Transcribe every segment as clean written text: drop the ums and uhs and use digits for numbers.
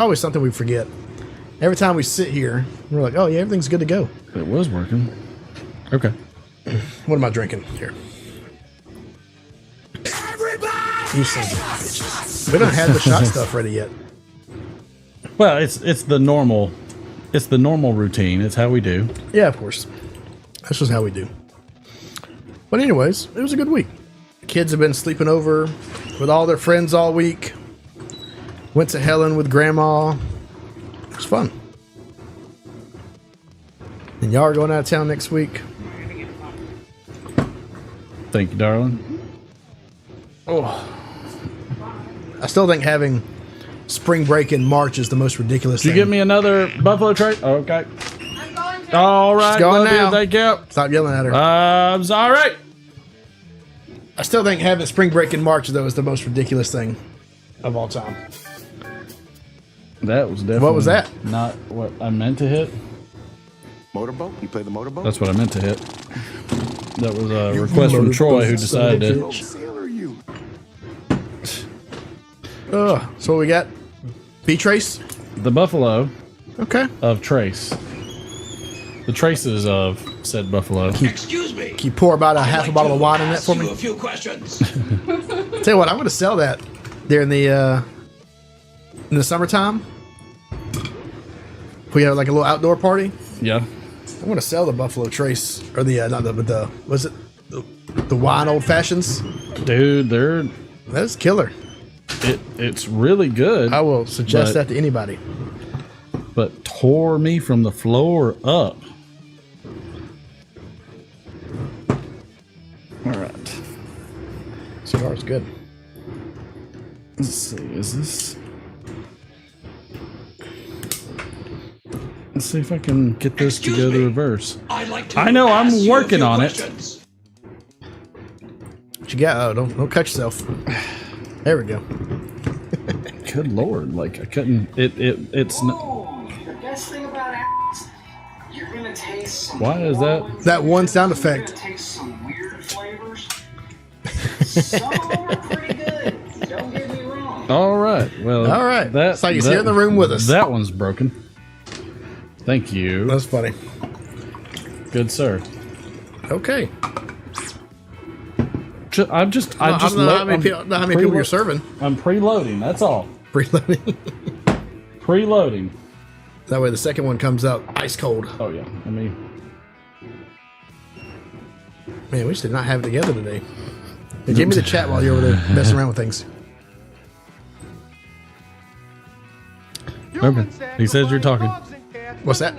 Always something we forget. Every time we sit here, we're like, oh yeah, everything's good to go. It was working. Okay. What am I drinking here? Everybody! You sons of bitches. We don't have the shot stuff ready yet. Well, it's the normal routine. It's how we do. Yeah, of course. That's just how we do. But anyways, it was a good week. The kids have been sleeping over with all their friends all week. Went to Helen with Grandma. It was fun. And y'all are going out of town next week. Thank you, darling. Oh, I still think having spring break in March is the most ridiculous thing. Did you get me another buffalo tray? Okay. I'm going to. All right. She's going love you, now. thank you. Stop yelling at her. I'm sorry. I still think having spring break in March, though, is the most ridiculous thing of all time. That was definitely. What was that? Not what I meant to hit. Motorboat? You play the motorboat? That's what I meant to hit. That was a request from Troy, who decided to. Oh, sailor you. So what we got? B-Trace? The buffalo Okay. of Trace. The traces of said buffalo. Excuse me. Can you pour about a half a bottle of wine in that for me? A few questions. Tell you what, I'm going to sell that during the in the summertime. If we have like a little outdoor party, Yeah. I'm going to sell the Buffalo Trace or the not the was it the wine old fashions? Dude, they're That's killer. it's really good. I will suggest But- that to anybody. But tore me from the floor up. All right. Cigar's good. Let's see. Is this? Let's see if I can get this to go the reverse. I'd like to I know, I'm ask you a working few on it. questions. What you got? Oh, don't cut yourself. There we go. Good lord! Like I couldn't. It's. The best thing about apples, you're gonna taste some. Why is that? That one sound You're effect. gonna taste some weird flavors. Some of them are pretty good. Don't get me wrong. All right. Well. All right. That, It's like he's here in the room with us. That one's broken. Thank you. That's funny. Good sir. Okay. I just I don't know how many people you're serving. I'm preloading. That's all. Preloading. Preloading. That way the second one comes out ice cold. Oh yeah. I mean, Man, we just did not have it together today. Hey, give me the chat while you're over there messing around with things. okay. He says you're talking. What's that?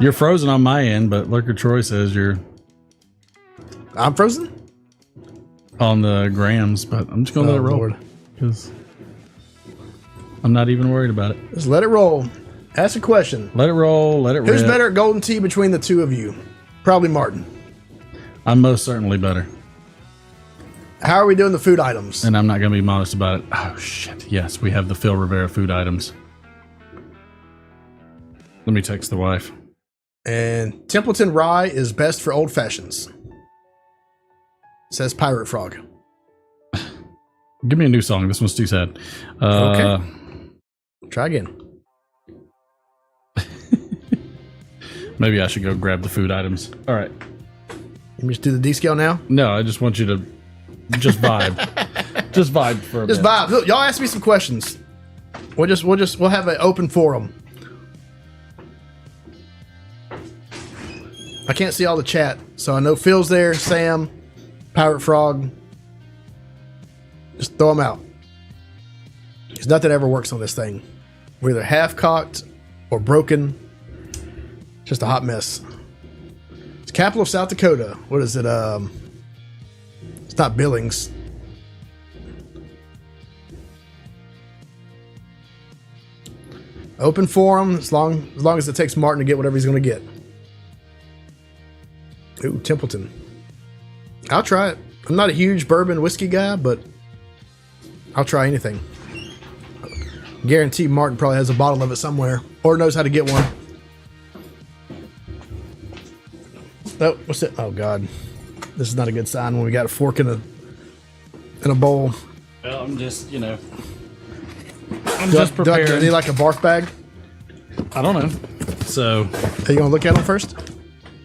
You're frozen on my end, but Lurker Troy says you're I'm frozen? on the grams. But I'm just gonna let it roll Lord. because I'm not even worried about it. Just let it roll. Ask a question. Let it roll. Let it Who's rip. better at golden tea between the two of you? Probably Martin. I'm most certainly better, How are we doing the food items? and I'm not gonna be modest about it. Oh shit! Yes, we have the Phil Rivera food items. Let me text the wife. And Templeton Rye is best for old fashions. Says Pirate Frog. Give me a new song. This one's too sad. Okay. Try again. Maybe I should go grab the food items. All right. Let me just do the D scale now. No, I just want you to just vibe. Just vibe for a Just bit. vibe. Look, y'all ask me some questions. We'll have an open forum. I can't see all the chat, so I know Phil's there, Sam, Pirate Frog. Just throw them out. Because nothing ever works on this thing. We're either half-cocked or broken. Just a hot mess. It's capital of South Dakota. What is it? It's not Billings. Open forum as long as it takes Martin to get whatever he's going to get. Ooh, Templeton. I'll try it. I'm not a huge bourbon whiskey guy, but I'll try anything. Guarantee Martin probably has a bottle of it somewhere or knows how to get one. Oh, what's it? Oh God, this is not a good sign when we got a fork in a bowl. Well, I'm just, you know. I'm just Do I preparing. need like a barf bag? I don't know. So Are you gonna look at them first?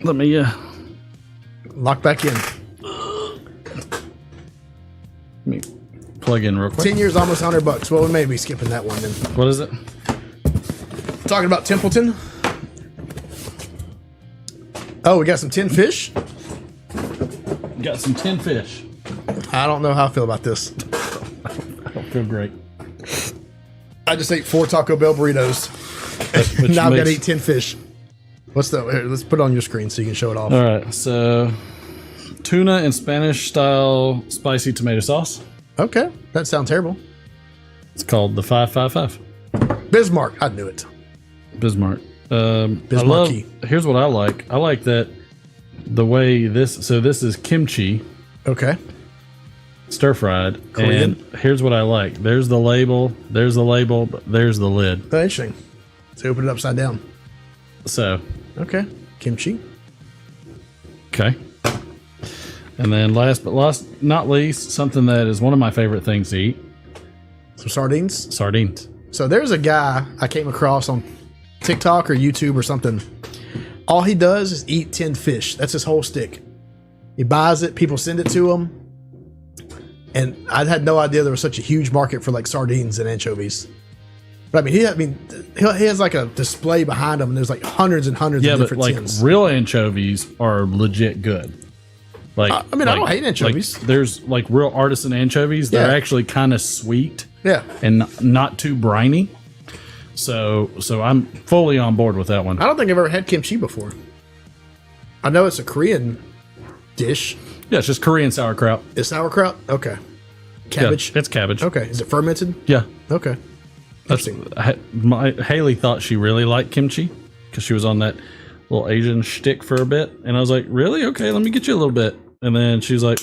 let me Lock back in. let me plug in real quick. 10 years, almost $100. Well, we may be skipping that one then. What is it? Talking about Templeton. Oh, we got some tin fish. Got some tin fish. I don't know how I feel about this. I don't feel great. I just ate 4 Taco Bell burritos. Which Now I've got to makes- eat 10 fish. What's the? Here, let's put it on your screen so you can show it off. All right, so tuna and Spanish style spicy tomato sauce. Okay, that sounds terrible. It's called the 555 Bismarck, I knew it. Bismarck. Bismarcky. Here's what I like. I like that the way this. So this is kimchi Okay, stir fried, Korean. and here's what I like. There's the label. There's the label. But there's the lid. oh, interesting. So open it upside down. So Okay, kimchi. okay. And then last but not least, something that is one of my favorite things to eat: Some sardines. sardines. So there's a guy I came across on TikTok or YouTube or something. All he does is eat tinned fish. That's his whole stick. He buys it. People send it to him. And I had no idea there was such a huge market for like sardines and anchovies. But he has like a display behind him, and there's like hundreds and hundreds Yeah, of but different like tins. real anchovies are legit good. Like I don't hate anchovies. Like, there's like real artisan anchovies. They're Yeah. actually kind of sweet Yeah. and not too briny. So I'm fully on board with that one. I don't think I've ever had kimchi before. I know it's a Korean dish. Yeah, it's just Korean sauerkraut. Is sauerkraut? Okay. Cabbage? Yeah, it's cabbage. Okay. Is it fermented? Yeah. Okay. That's, Haley thought she really liked kimchi because she was on that little Asian shtick for a bit. And I was like, really? Okay, let me get you a little bit. And then she's like,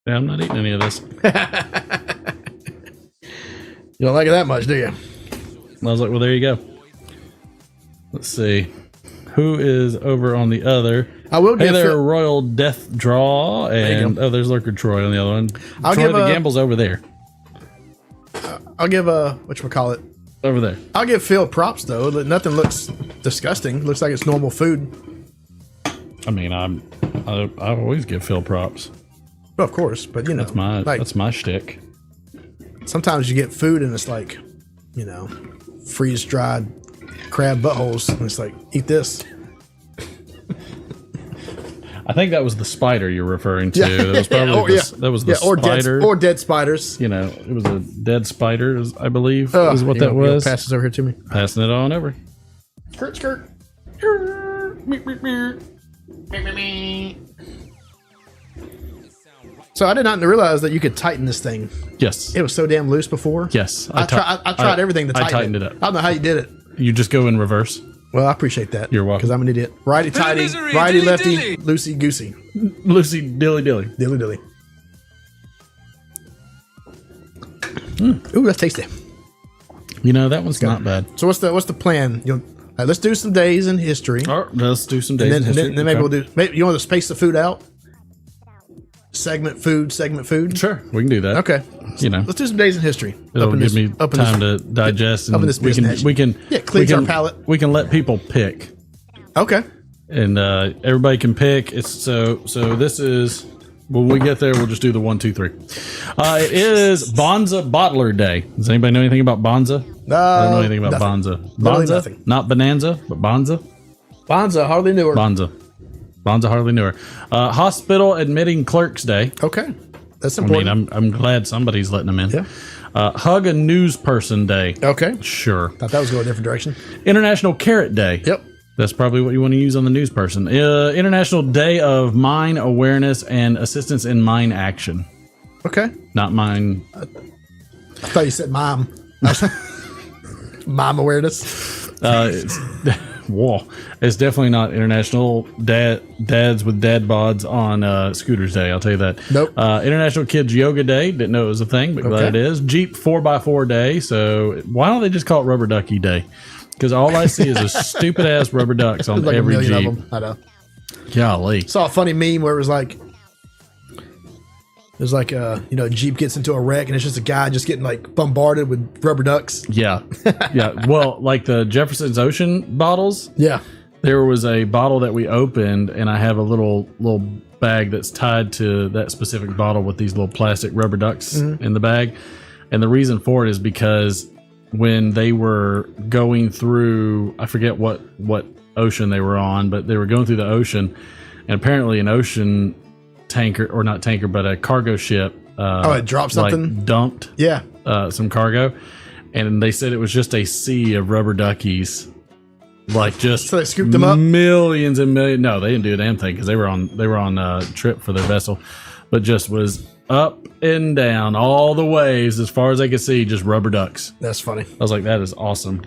yeah, I'm not eating any of this. You don't like it that much, do you? And I was like, well, there you go. Let's see. Who is over on the other? I will Hey give there, Phil- Royal Death Draw. And go. there's Lurker Troy on the other one. I'll Troy give the a- Gamble's over there. I'll give whatchamacallit. Over there. I'll give Phil props though. Nothing looks disgusting. Looks like it's normal food. I mean, I always give Phil props. Well, of course, but you know, That's my shtick. sometimes you get food and it's like, you know, freeze dried crab buttholes, and it's like, eat this. I think that was the spider you're referring to. Yeah. That was probably that was the spider. or dead spiders. You know, it was a dead spider, I believe, is what that was. Pass this over here to me. Passing it on over. Skirt, skirt. So I did not realize that you could tighten this thing. Yes. It was so damn loose before. Yes. I tried everything to tighten I tightened it up. I don't know how you did it. You just go in reverse. Well, I appreciate that. You're welcome. Because I'm an idiot. Righty tighty, misery, righty dilly lefty, dilly. loosey goosey, Lucy dilly dilly. dilly dilly. Ooh, that's tasty. You know, that one's not bad. So what's the plan? Let's do some days in history, All right, let's do some days and in history. then maybe Okay. we'll do. Maybe you want to space the food out. Segment food. Sure, we can do that. Okay. You know, Let's do some days in history. it'll give me time to digest, and up in this we can business. we can Yeah, cleans we our can, palate. We can let people pick. Okay. And everybody can pick. It's so this is when we get there, we'll just do the 1, 2, 3. It is Bonza Bottler Day. Does anybody know anything about Bonza? I don't know anything about nothing. Bonza. Literally Bonza, nothing. not Bonanza, but Bonza. Bonza, hardly knew her. Bonza hardly knew her. Hospital Admitting Clerks Day. Okay. That's I mean, important. I'm glad somebody's letting them in. Yeah. Hug a News Person Day. Okay. Sure. Thought that was going a different direction. International Carrot Day. Yep. That's probably what you want to use on the news person. International Day of Mine Awareness and Assistance in Mine Action. Okay. Not mine. I thought you said mom. Mom awareness. It's, whoa. It's definitely not International Dads with Dad Bods on Scooters Day. I'll tell you that. Nope. International Kids Yoga Day. Didn't know it was a thing, but glad Okay. it is. Jeep 4x4 Day. So why don't they just call it Rubber Ducky Day? Because all I see is a stupid ass rubber ducks on There's like every a million Jeep. of them. I know. Golly. Saw a funny meme where it was like, There's like a Jeep gets into a wreck and it's just a guy just getting like bombarded with rubber ducks. Yeah. Yeah. Well, like the Jefferson's Ocean bottles. Yeah. There was a bottle that we opened, and I have a little bag that's tied to that specific bottle with these little plastic rubber ducks in the bag. And the reason for it is because when they were going through, I forget what ocean they were on, but they were going through the ocean, and apparently an ocean tanker, or not tanker, but a cargo ship. It dropped something? Like dumped some cargo. And they said it was just a sea of rubber duckies. Like just so they scooped them up? Millions and millions. No, they didn't do a damn thing because they were on a trip for their vessel, but just was up and down all the waves as far as I could see, just rubber ducks. That's funny. I was like, that is awesome.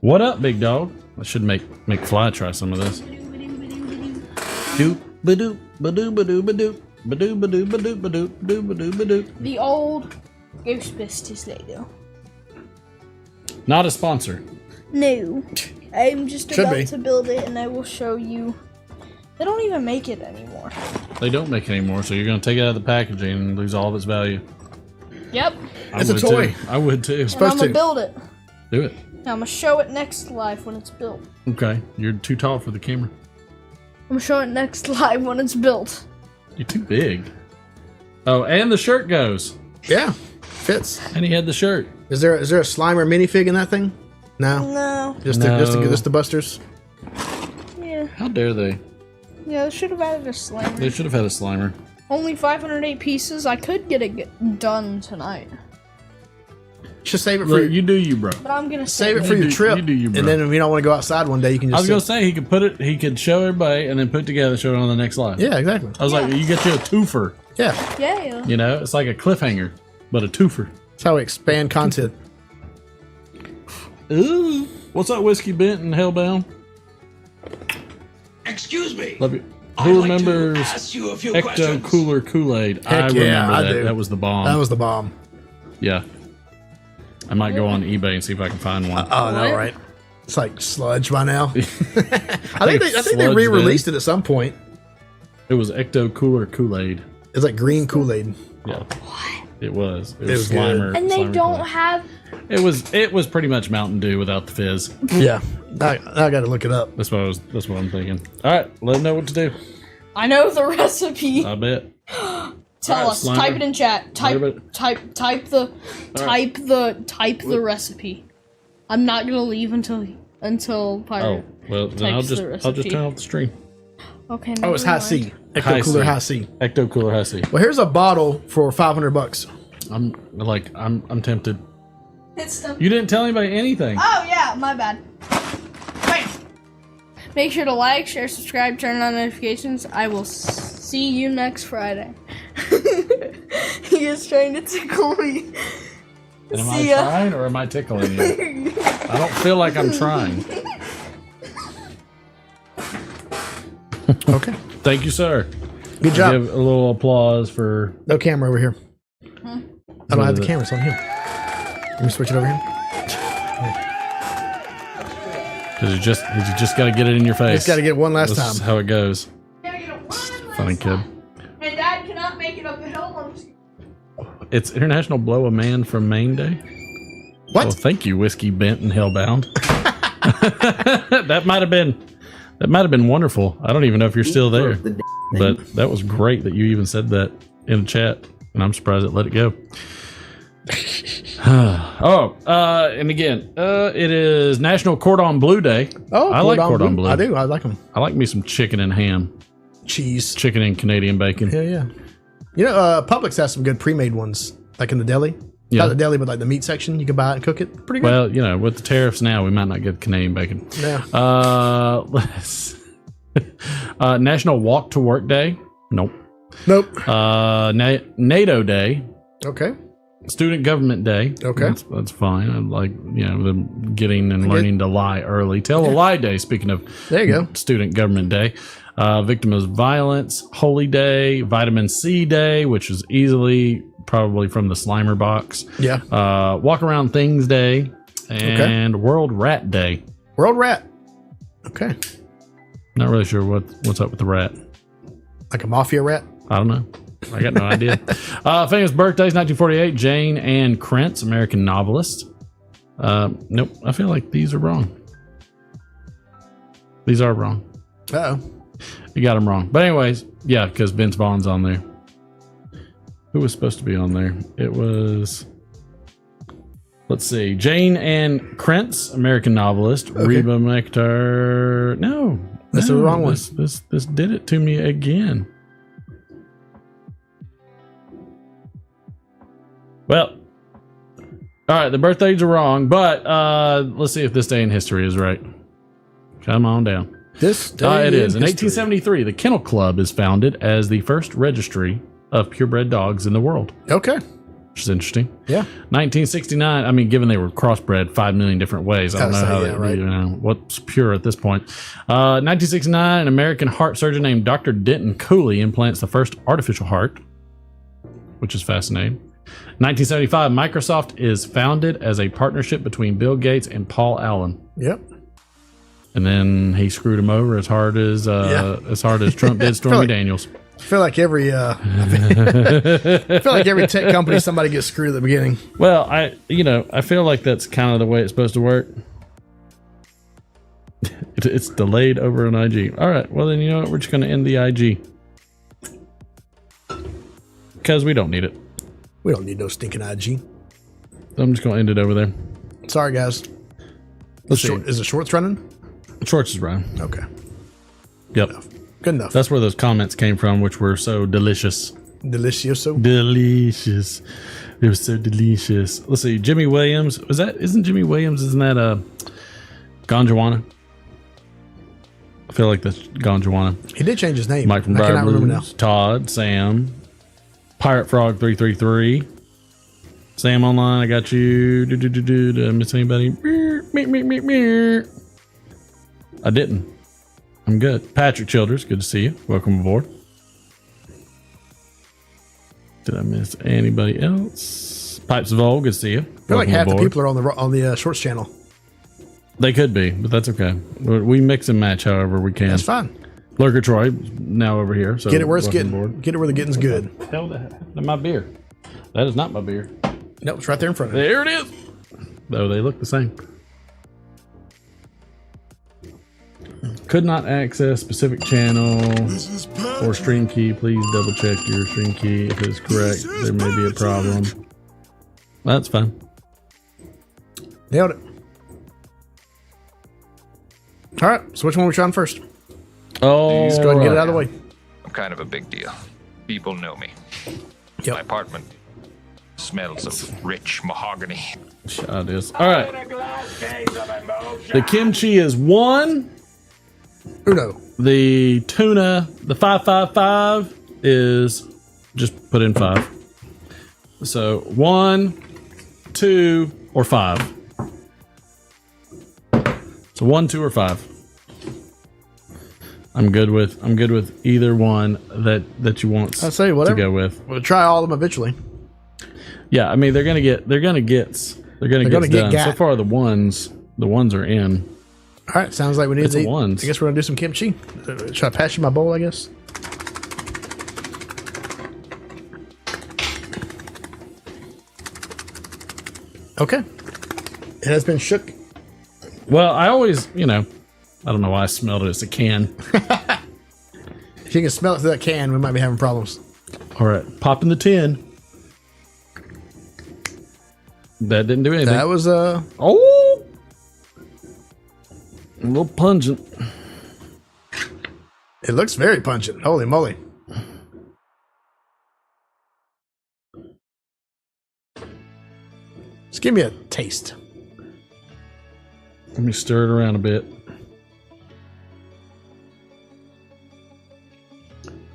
What up, big dog? I should make Fly try some of this. Doop ba-doop ba-doo ba-doo ba-doop ba-doo ba-doo ba-doo ba-doo ba-doo ba-doo ba-doo. The old Ghostbusters Lego. Not a sponsor. No, I'm just Should about be. to build it, and I will show you. They don't even make it anymore. They don't make it anymore, so you're going to take it out of the packaging and lose all of its value. Yep. It's a would toy. Too. I would too. And I'm Supposed gonna to. build it. Do it. Now I'm gonna show it next live when it's built. Okay. You're too tall for the camera. I'm gonna show it next live when it's built. You're too big. Oh, and the shirt goes. Yeah. Fits. And he had the shirt. Is there a Slimer minifig in that thing? No. No. Just the Busters. Yeah. How dare they? Yeah, they should have added a Slimer. They should have had a Slimer. Only 508 pieces. I could get it done tonight. Just save it for Look, you do you, bro. But I'm gonna save it it. for You your do- trip. you do you, bro. And then if you don't want to go outside one day, you can I just was gonna say he could show everybody and then put it together, show it on the next live. Yeah, exactly. I was like, you get you a twofer. Yeah. Yeah. You know, it's like a cliffhanger, but a twofer. That's how we expand content. Ooh. What's up, Whiskey Bent and Hellbound? Excuse me. Love you. I'd Who like to remembers ask you a few Ecto questions. Cooler Kool-Aid? I Heck yeah, remember I that. do. That was the bomb. That was the bomb. Yeah. I might go on eBay and see if I can find one. Oh, no, What? right. It's like sludge by now. I think they Sludge re-released it at some point. It was Ecto Cooler Kool-Aid. It's like green Kool-Aid. Yeah. It was. It was was good. Slimer. And they Slimer don't Kool-Aid. have. It was pretty much Mountain Dew without the fizz. Yeah. I got to look it up. That's what I'm thinking. All right, let them know what to do. I know the recipe. I bet. Tell Alright, us. Slimer. Type it in chat. Type the recipe. I'm not gonna leave until Oh, Pirate. well, then I'll Types the just recipe. turn off the stream. Okay. Oh, it's high C. Ecto High Cooler C. High C. Ecto Cooler High C. Well, here's a bottle for $500. I'm tempted. It's the. You didn't tell anybody anything. Oh yeah, my bad. Bam. Make sure to like, share, subscribe, turn on notifications. I will see you next Friday. He is trying to tickle me. Am I See ya. trying or am I tickling you? I don't feel like I'm trying. Okay. Thank you, sir. Good job. Give a little applause for. No camera over here. I don't What have is the it? camera. It's on him. Let me switch it over here. Because you just got to get it in your face. Just got to get it one last This is time. how it goes. Funny kid. And Dad cannot make it up the hill. I'm just- It's International Blow a Man from Maine Day. What? Well, thank you, Whiskey Bent and Hellbound. That might have been wonderful. I don't even know if you're still there, but that was great that you even said that in the chat, and I'm surprised it let it go. And again, it is National Cordon Bleu Day. Oh, I like cordon bleu. I do. I like them. I like me some chicken and ham, Cheese. chicken and Canadian bacon. Yeah, yeah. You know, Publix has some good pre-made ones, like in the deli. Yeah. Not the deli, but like the meat section. You can buy it and cook it. Pretty good. Well, you know, with the tariffs now, we might not get Canadian bacon. Yeah. National Walk to Work Day. Nope. Nope. NATO Day. Okay. Student Government Day. Okay. That's fine. I like, them getting and learning to lie early. Tell a lie day, speaking of There you go. Student Government Day. Victim of Violence, Holy Day, Vitamin C Day, which is easily probably from the Slimer box. Yeah. Walk Around Things Day, and World Rat Day. World Rat. Okay. Not really sure what's up with the rat. Like a mafia rat. I don't know. I got no idea. Famous birthdays, 1948, Jane Ann Krentz, American novelist. Nope, I feel like these are wrong. These are wrong. Uh-oh. You got them wrong. But anyways, yeah, because Vince Vaughn's on there. Who was supposed to be on there? It was... Let's see. Jane Ann Krentz, American novelist. Okay. Reba McTaggart. No. That's the wrong one. This did it to me again. Well, all right, the birthdays are wrong, but let's see if this day in history is right. Come on down. This day It is. In history. 1873, the Kennel Club is founded as the first registry of purebred dogs in the world, Okay. which is interesting. Yeah. 1969, I mean, given they were crossbred 5 million different ways, I don't know how right. you know, what's pure at this point. 1969, an American heart surgeon named Dr. Denton Cooley implants the first artificial heart, which is fascinating. 1975, Microsoft is founded as a partnership between Bill Gates and Paul Allen. Yep. And then he screwed him over as hard as Trump did Stormy Daniels. I feel like every tech company somebody gets screwed at the beginning. Well, I feel like that's kind of the way it's supposed to work. It's delayed over an IG. All right. Well, then you know what? We're just going to end the IG because we don't need it. We don't need no stinking IG. So I'm just going to end it over there. Sorry, guys. Let's see. Is the shorts running? Shorts is running. Okay. Yep. Good enough. That's where those comments came from, which were so delicious. Delicioso. Delicious. It was so delicious. Let's see. Jimmy Williams. Isn't that Ganjawana? I feel like that's Ganjawana. He did change his name. Mike from I Briar cannot remember now. Blues, Todd, Sam, Pirate Frog 333, Sam online. I got you. Did I miss anybody? I didn't. I'm good. Patrick Childers, good to see you. Welcome aboard. Did I miss anybody else? Pipes of Old, good to see you. I feel like half the people are on the shorts channel. They could be, but that's okay. We mix and match however we can. That's fine. Lurker Troy now over here. So Get it where it's welcome getting. aboard. Get it where the getting's good. Hell, that's my beer. That is not my beer. No, it's right there in front of you. There it is. Though they look the same. Could not access specific channel or stream key. Please double check your stream key. If it's correct, there may be a problem. That's fine. Nailed it. All right. So which one are we trying first? Oh, Let's go ahead and get it out of the way. I'm kind of a big deal. People know me. Yep. My apartment smells of rich mahogany. Shot is. All right. The kimchi is 1. Uno. The tuna, the 555 is just put in 5. So 1, 2, or 5. So 1, 2, or 5. I'm good with either one that you want I'll say whatever. to go with. We'll try all of them eventually. Yeah, I mean they're gonna get done. got. So far the ones are in. All right. Sounds like we need It's to eat. ones. I guess we're gonna do some kimchi. Should I pass you my bowl? I guess. Okay. It has been shook. Well, I always, I don't know why I smelled it as a can. If you can smell it through that can, we might be having problems. All right, pop in the tin. That didn't do anything. That was a little pungent. It looks very pungent. Holy moly. Just give me a taste. Let me stir it around a bit.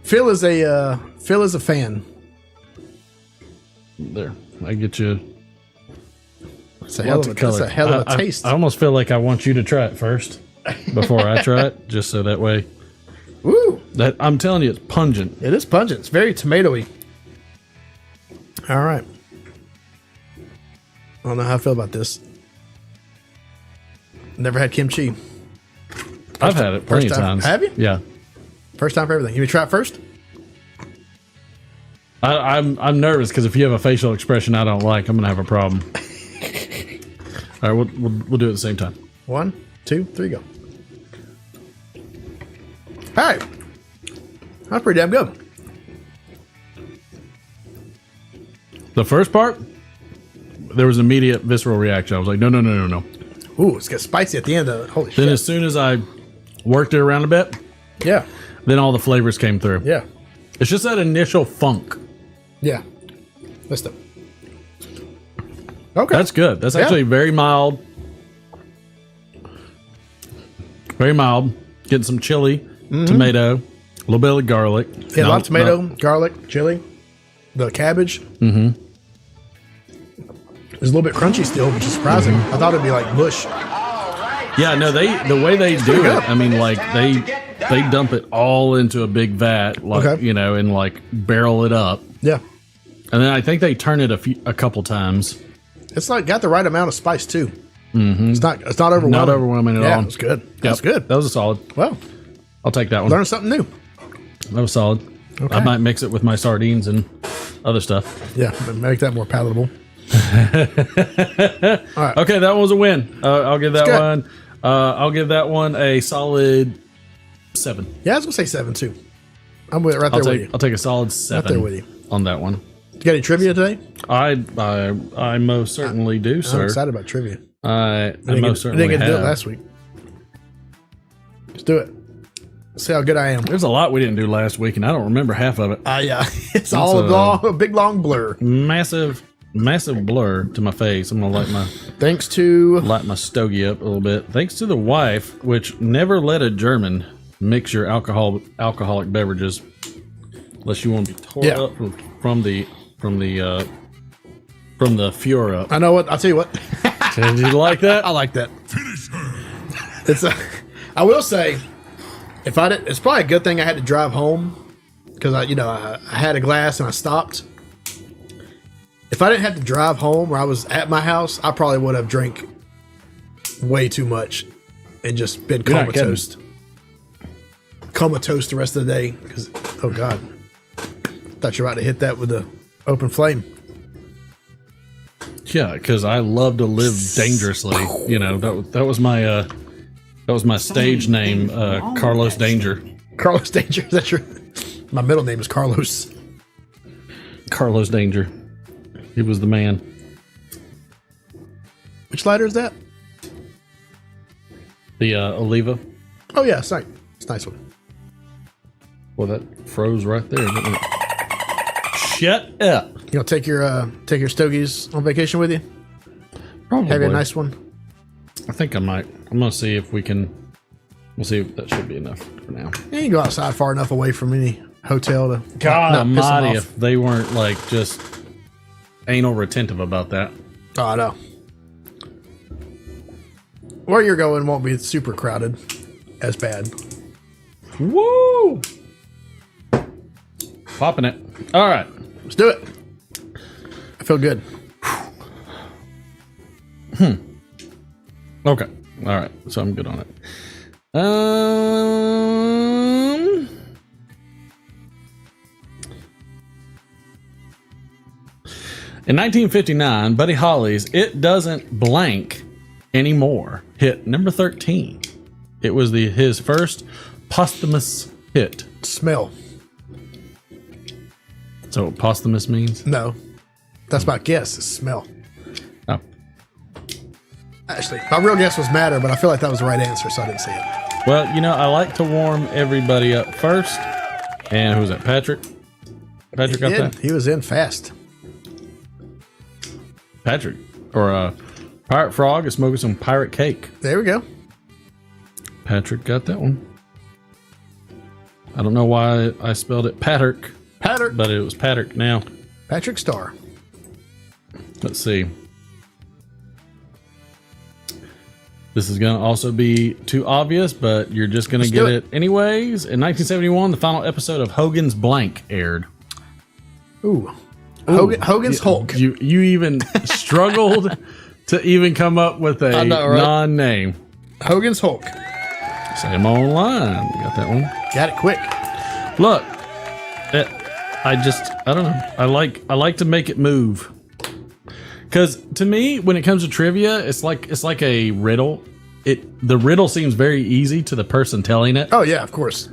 Phil is a fan. There, I get you. That's a hell of a taste. I almost feel like I want you to try it first before I try it, just so that way. Woo! That I'm telling you, it's pungent. It is pungent. It's very tomatoey. All right. I don't know how I feel about this. Never had kimchi. I've had it plenty of time. times. Have you? Yeah. First time for everything. You want me to try it first? I'm nervous because if you have a facial expression I don't like, I'm gonna have a problem. All right, we'll do it at the same time. 1, 2, 3, go. All right, that's pretty damn good. The first part, there was an immediate visceral reaction. I was like, no. Ooh, it's got spicy at the end of it. Holy Then shit. as soon as I worked it around a bit, Yeah, then all the flavors came through. yeah, It's just that initial funk. yeah. Let's do. Okay, That's good. That's Yeah. actually very mild. Very mild. Getting some chili, tomato, a little bit of garlic. yeah. A lot of tomato, garlic, chili, the cabbage. It's a little bit crunchy still, which is surprising. I thought it'd be like mush. Yeah, no, the way they do good. it, I mean, like they dump it all into a big vat, like Okay. and like barrel it up, Yeah, and then I think they turn it a couple times. it's like got the right amount of spice too. It's not overwhelming. Not overwhelming at Yeah, all. it's good. Yep. That's good. That was a solid. Well, I'll take that one. learn something new. That was solid. Okay. I might mix it with my sardines and other stuff. Yeah, make that more palatable. Okay, that one was a win. I'll give that good. one. I'll give that one a solid 7. Yeah, I was gonna say 7 too. I'm with it right there with you. I'll take a solid 7 there with you. on that one. You got any trivia today? I most certainly do, I'm sir. excited about trivia. I most I certainly didn't get to do it have. last week. Let's do it. See how good I am. There's a lot we didn't do last week, and I don't remember half of it. Yeah, it's all a big long blur. Massive blur to my face. I'm gonna Thanks to light my stogie up a little bit. Thanks to the wife, which never let a German mix your alcoholic beverages, unless you want to be tore Yeah. up from the Fuhrer up. I know what I'll tell you what. Did you like that? I like that. It's I will say, if I did, it's probably a good thing I had to drive home because I had a glass and I stopped. If I didn't have to drive home or I was at my house, I probably would have drank way too much and just been You're not comatose. Comatose the rest of the day because oh god, thought you were about to hit that with the open flame. Yeah, because I love to live dangerously. That was my stage name, Carlos Danger. Carlos Danger, that's your. My middle name is Carlos. Carlos Danger. He was the man. Which lighter is that? The Oliva. Oh yeah, it's nice. It's a nice one. Well, that froze right there. Didn't it? Shut up. You gonna take your stogies on vacation with you? Probably. Have you a nice one? I think I might. I'm gonna see if we can. We'll see if that should be enough for now. Yeah, you can go outside far enough away from any hotel to God not piss 'em almighty, off. if they weren't like just anal retentive about that. Oh, I know. Where you're going won't be super crowded as bad. Woo! Popping it. All right. Let's do it. I feel good. Okay. All right. So I'm good on it. In 1959, Buddy Holly's "It Doesn't Blank Anymore" hit number 13. It was his first posthumous hit. Smell. So what posthumous means? No. That's my guess, is smell. Oh. Actually, my real guess was matter, but I feel like that was the right answer, so I didn't say it. Well, I like to warm everybody up first. And who was that? Patrick? Patrick got that? He was in fast. Patrick. Or Pirate Frog is smoking some pirate cake. There we go. Patrick got that one. I don't know why I spelled it Patrick, Patrick. but it was Patrick now. Patrick Starr. Let's see. This is going to also be too obvious, but you're just going to get it anyways. In 1971, the final episode of Hogan's Blank aired. Ooh. Hogan's Hulk. You even struggled to even come up with a non-name. Hogan's Hulk. Same online. You got that one. Got it quick. Look, I don't know. I like to make it move. Because to me, when it comes to trivia, it's like a riddle. The riddle seems very easy to the person telling it. Oh yeah, of course.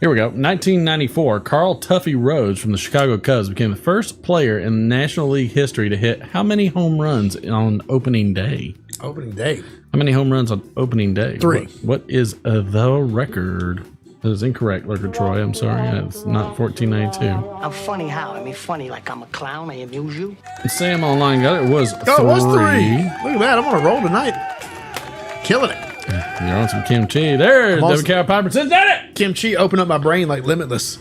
Here we go. 1994, Carl Tuffy Rhodes from the Chicago Cubs became the first player in National League history to hit how many home runs on opening day? Opening day. How many home runs on opening day? 3. What is the record? That is incorrect, Lurker Troy. I'm sorry. It's not 1492. I'm funny how? I mean, funny like I'm a clown. I amuse you. Sam Online got it. It was 3. Oh, it was 3. Look at that. I'm on a roll tonight. Killing it. You're on some kimchi. There's David Cow Piper says that it. Kimchi opened up my brain like Limitless.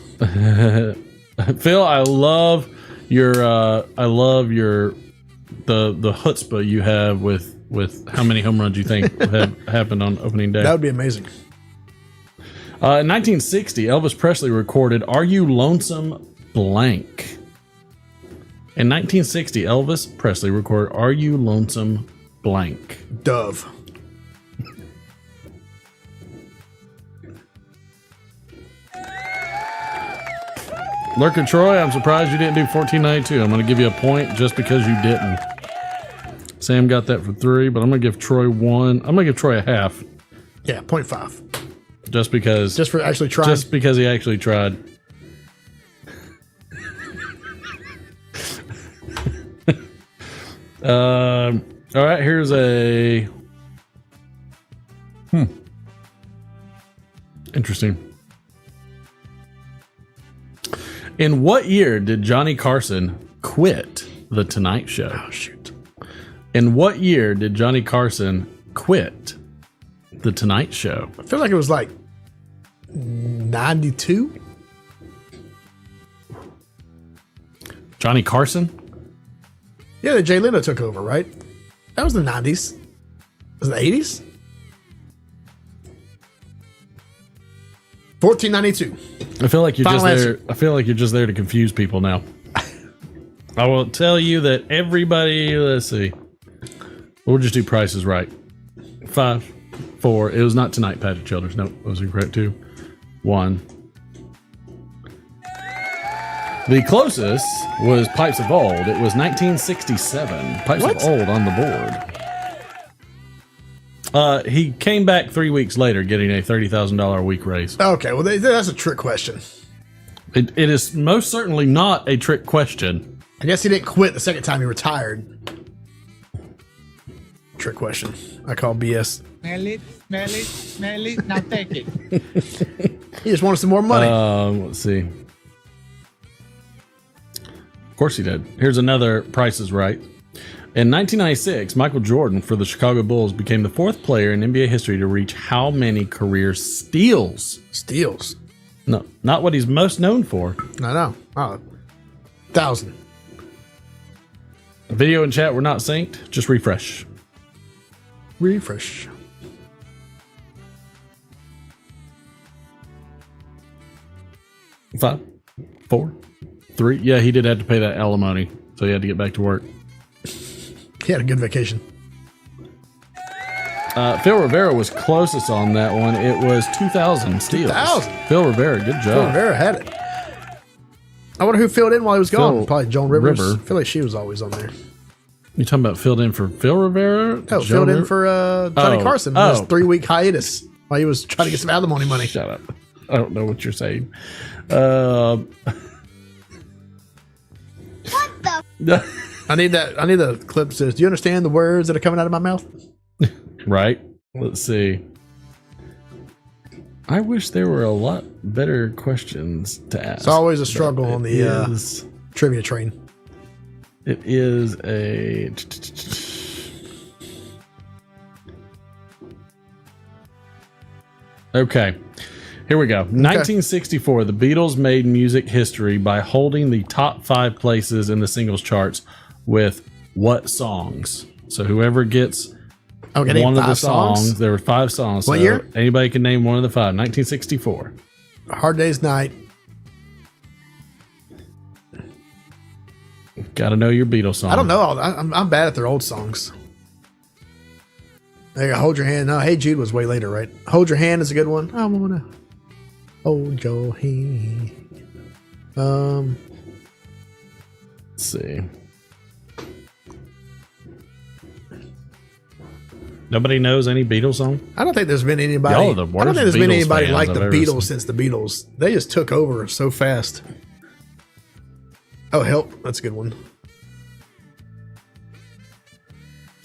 Phil, I love your the chutzpah you have with how many home runs you think have happened on opening day. That would be amazing. In 1960, Elvis Presley recorded "Are You Lonesome Blank." In 1960, Elvis Presley recorded "Are You Lonesome Blank." Dove. Lurker Troy, I'm surprised you didn't do 1492. I'm going to give you a point just because you didn't. Sam got that for 3, but I'm going to give Troy 1. I'm going to give Troy a half. Yeah, 0.5. Just because. Just for actually trying. Just because he actually tried. All right, here's a. Interesting. In what year did Johnny Carson quit The Tonight Show? Oh, shoot. In what year did Johnny Carson quit The Tonight Show? I feel like it was like 92. Johnny Carson? Yeah, Jay Leno took over, right? That was the 90s. Was it the 80s? 1492. I feel like you're Final just there. answer. I feel like you're just there to confuse people now. I will tell you that everybody. Let's see. We'll just do prices right. 5, 4. It was not tonight, Patrick Childers. Nope, it was incorrect too. 1. The closest was Pipes of Old. It was 1967. Pipes What? of Old on the board. He came back 3 weeks later, getting a $30,000 a week raise. Okay, well, that's a trick question. It is most certainly not a trick question. I guess he didn't quit the second time he retired. Trick question. I call BS. Smell it, now take it. He just wanted some more money. Let's see. Of course he did. Here's another Price is Right. In 1996, Michael Jordan for the Chicago Bulls became the 4th player in NBA history to reach how many career steals? Steals. No, not what he's most known for. I know. Oh, 1,000. Video and chat were not synced. Just refresh. Refresh. Five, 4, 3. Yeah, he did have to pay that alimony, so he had to get back to work. He had a good vacation. Phil Rivera was closest on that one. It was 2,000 steals. 2,000? Phil Rivera, good Phil job. Rivera had it. I wonder who filled in while he was gone. Phil Probably Joan Rivers. River. I feel like she was always on there. You talking about filled in for Phil Rivera? No, filled in for Johnny Carson in his Oh. 3-week hiatus while he was trying to get some alimony money. Shut up. I don't know what you're saying. What the? I need the clip that says, "Do you understand the words that are coming out of my mouth?" Right. Let's see. I wish there were a lot better questions to ask. It's always a struggle on the is, trivia train. It is a. Okay. Here we go. 1964, the Beatles made music history by holding the top 5 places in the singles charts with what songs? So whoever gets one of the songs, there were 5 songs. What so year? Anybody can name one of the 5. 1964. Hard Day's Night. Gotta know your Beatles song. I don't know. I'm bad at their old songs. There you go, Hold Your Hand. No, Hey Jude was way later, right? Hold Your Hand is a good one. I wanna hold your hand. Let's see. Nobody knows any Beatles song? I don't think there's been anybody. Y'all are the I don't think there's worst been Beatles anybody fans like I've the ever Beatles seen. since the Beatles. They just took over so fast. Oh, Help. That's a good one.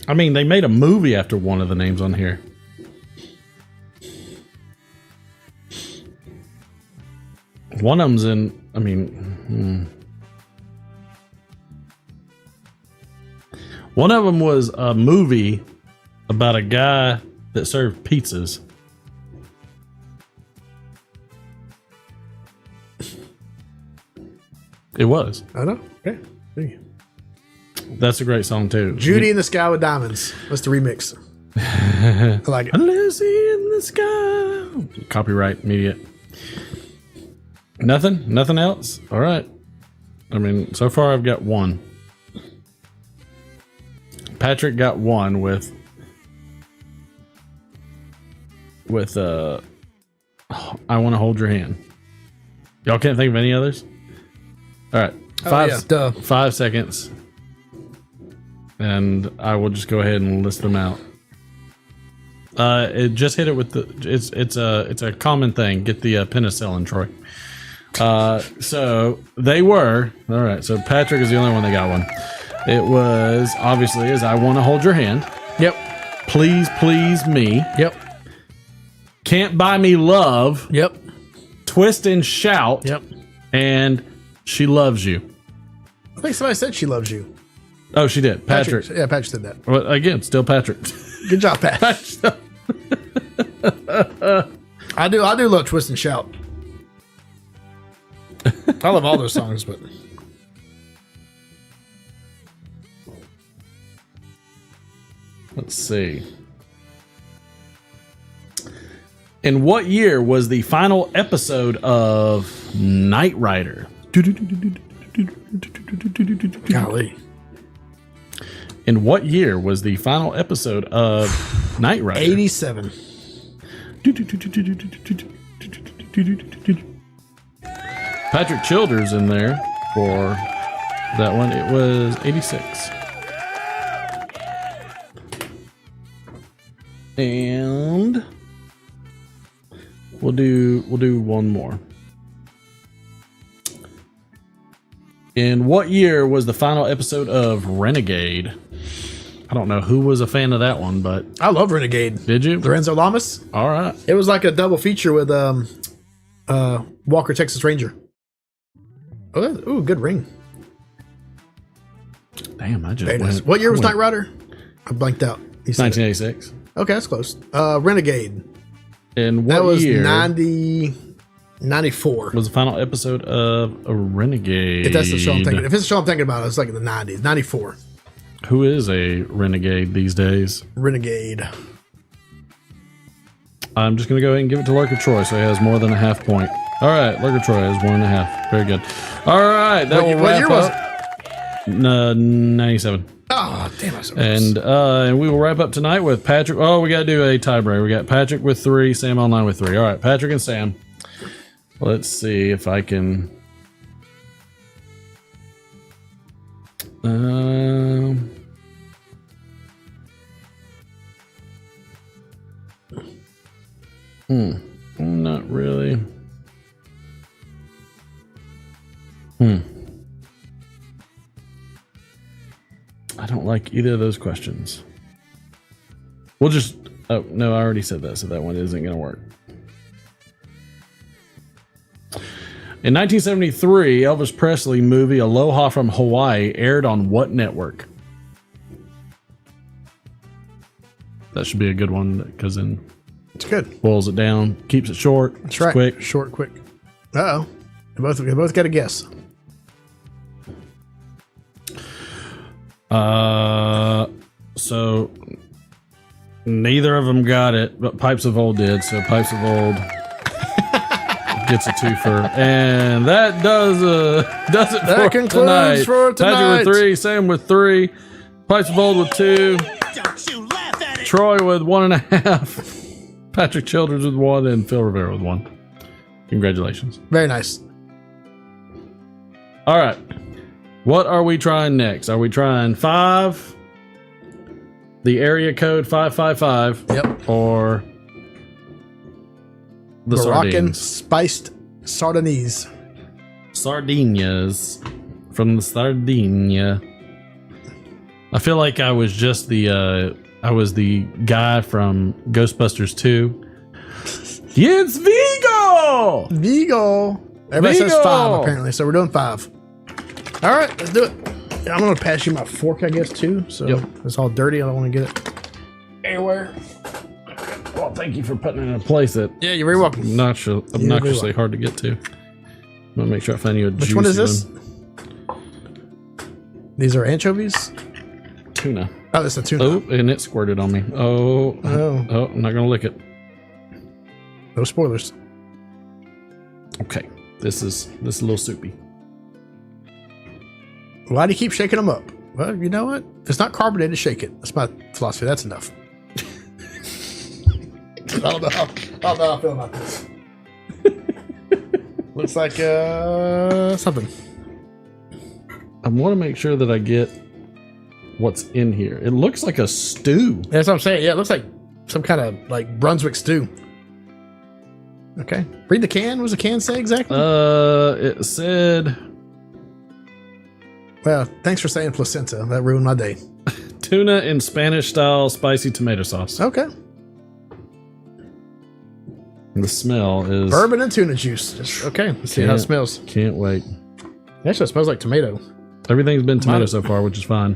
I mean, they made a movie after one of the names on here. One of them's in, I mean, one of them was a movie about a guy that served pizzas. It was. I know. Okay. Thank you. That's a great song too. Judy in the Sky with Diamonds. That's the remix. I like it. Unless in the sky. Copyright immediate. Nothing else. All right. I mean, so far I've got one. Patrick got one with I Want to Hold Your Hand. Y'all can't think of any others? All right. 5 seconds. And I will just go ahead and list them out. It just hit it with the it's a common thing. Get the penicillin, Troy. So they were all right. So Patrick is the only one that got one. It was obviously is I Want to Hold Your Hand. Yep. Please Please Me. Yep. Can't Buy Me Love. Yep. Twist and Shout. Yep. And She Loves You. I think somebody said She Loves You. Oh, she did. Patrick. Yeah, Patrick said that. Well, again, still Patrick. Good job, Pat. I do love Twist and Shout. I love all those songs, but Let's see. In what year was the final episode of Knight Rider? golly. In what year was the final episode of Knight Rider? 87. Patrick Childers in there for that one. It was 86. And we'll do one more. In what year was the final episode of Renegade? I don't know who was a fan of that one, but I love Renegade. did you? Lorenzo Lamas. All right. It was like a double feature with Walker Texas Ranger. Oh, ooh, good ring. Damn, I just Very nice. went. What year was Knight Rider? I blanked out. You said it. 1986. Okay, that's close. Renegade. And what That was year 94. was the final episode of a Renegade? If that's the show I'm thinking. If it's the show I'm thinking about, it's like in the 90s. 94. Who is a renegade these days? Renegade. I'm just going to go ahead and give it to Lurker Troy, so he has more than a half point. All right, Lurker Troy has 1.5. Very good. All right, that will What wrap year was up. 97. Oh, damn, I And we will wrap up tonight with Patrick. Oh, we got to do a tiebreaker. We got Patrick with 3, Sam online with 3. All right, Patrick and Sam. Let's see if I can. Not really. I don't like either of those questions. We'll just. Oh, no, I already said that, so that one isn't going to work. In 1973, Elvis Presley movie Aloha from Hawaii aired on what network? That should be a good one because then It's good. boils it down, keeps it short, That's it's right. quick. Short, quick. Uh-oh. We both got a guess. So neither of them got it, but Pipes of Old did. So Pipes of Old gets a twofer, and that does it That for concludes tonight. for tonight. Patrick with 3, Sam with 3, Pipes of Old with 2, Troy with 1.5, Patrick Childers with 1, and Phil Rivera with 1. Congratulations. Very nice. All right. What are we trying next? Are we trying 5? The area code 555? Yep. Or the Moroccan sardines? spiced sardines. Sardinias from the Sardinia. I feel like I was just the guy from Ghostbusters 2. It's Vigo! Vigo. Everybody Vigo! says 5 apparently, so we're doing 5. All right, let's do it. I'm gonna pass you my fork, I guess, too. So it's all dirty. I don't want to get it everywhere. Well, thank you for putting it in a place that Yeah, you're very welcome. obnoxiously hard to get to. I'm gonna make sure I find you a Which one is this? one. These are anchovies. Tuna. Oh, this is a tuna. Oh, and it squirted on me. Oh, I'm not gonna lick it. No spoilers. Okay, this is a little soupy. Why do you keep shaking them up? Well, you know what? If it's not carbonated, shake it. That's my philosophy. That's enough. I don't know how I feel about this. Looks like something. I want to make sure that I get what's in here. It looks like a stew. That's what I'm saying. Yeah, it looks like some kind of like Brunswick stew. Okay. Read the can. What does the can say exactly? It said Well, thanks for saying placenta. That ruined my day. tuna in Spanish style spicy tomato sauce. Okay. And the smell is Bourbon and tuna juice. Okay. Let's see how it smells. Can't wait. Actually, it smells like tomato. Everything's been tomato so far, which is fine.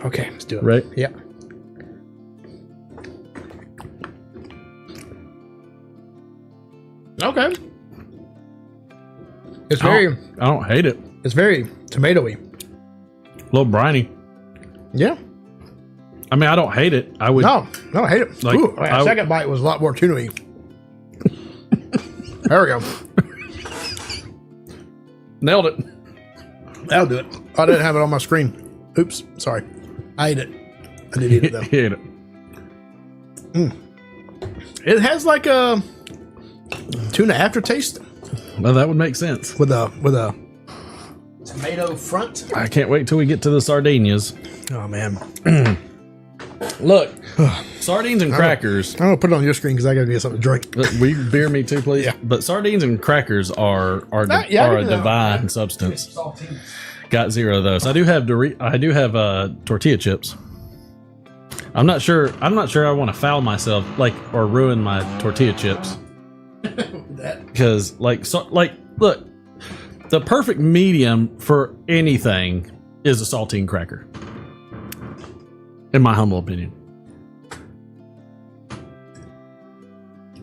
Okay, let's do it. Right? Yeah. Okay. It's very I don't hate it. it's very tomatoey. A little briny. Yeah. I mean, I don't hate it. I would. No, I hate it. Like, Ooh, I- second bite was a lot more tuna-y. There we go. Nailed it. That'll do it. I didn't have it on my screen. Oops, sorry. I ate it. I did eat it though. He ate it. It has like a tuna aftertaste Well, that would make sense. with a tomato front. I can't wait till we get to the sardinias. Oh man, Look, sardines and crackers. I'm gonna put it on your screen because I gotta get something to drink. Will you beer me too, please? Yeah. But sardines and crackers are Yeah, I a do know. divine substance. Got 0 of those. I do have tortilla chips. I'm not sure I want to foul myself or ruin my tortilla chips. Because look, the perfect medium for anything is a saltine cracker. In my humble opinion.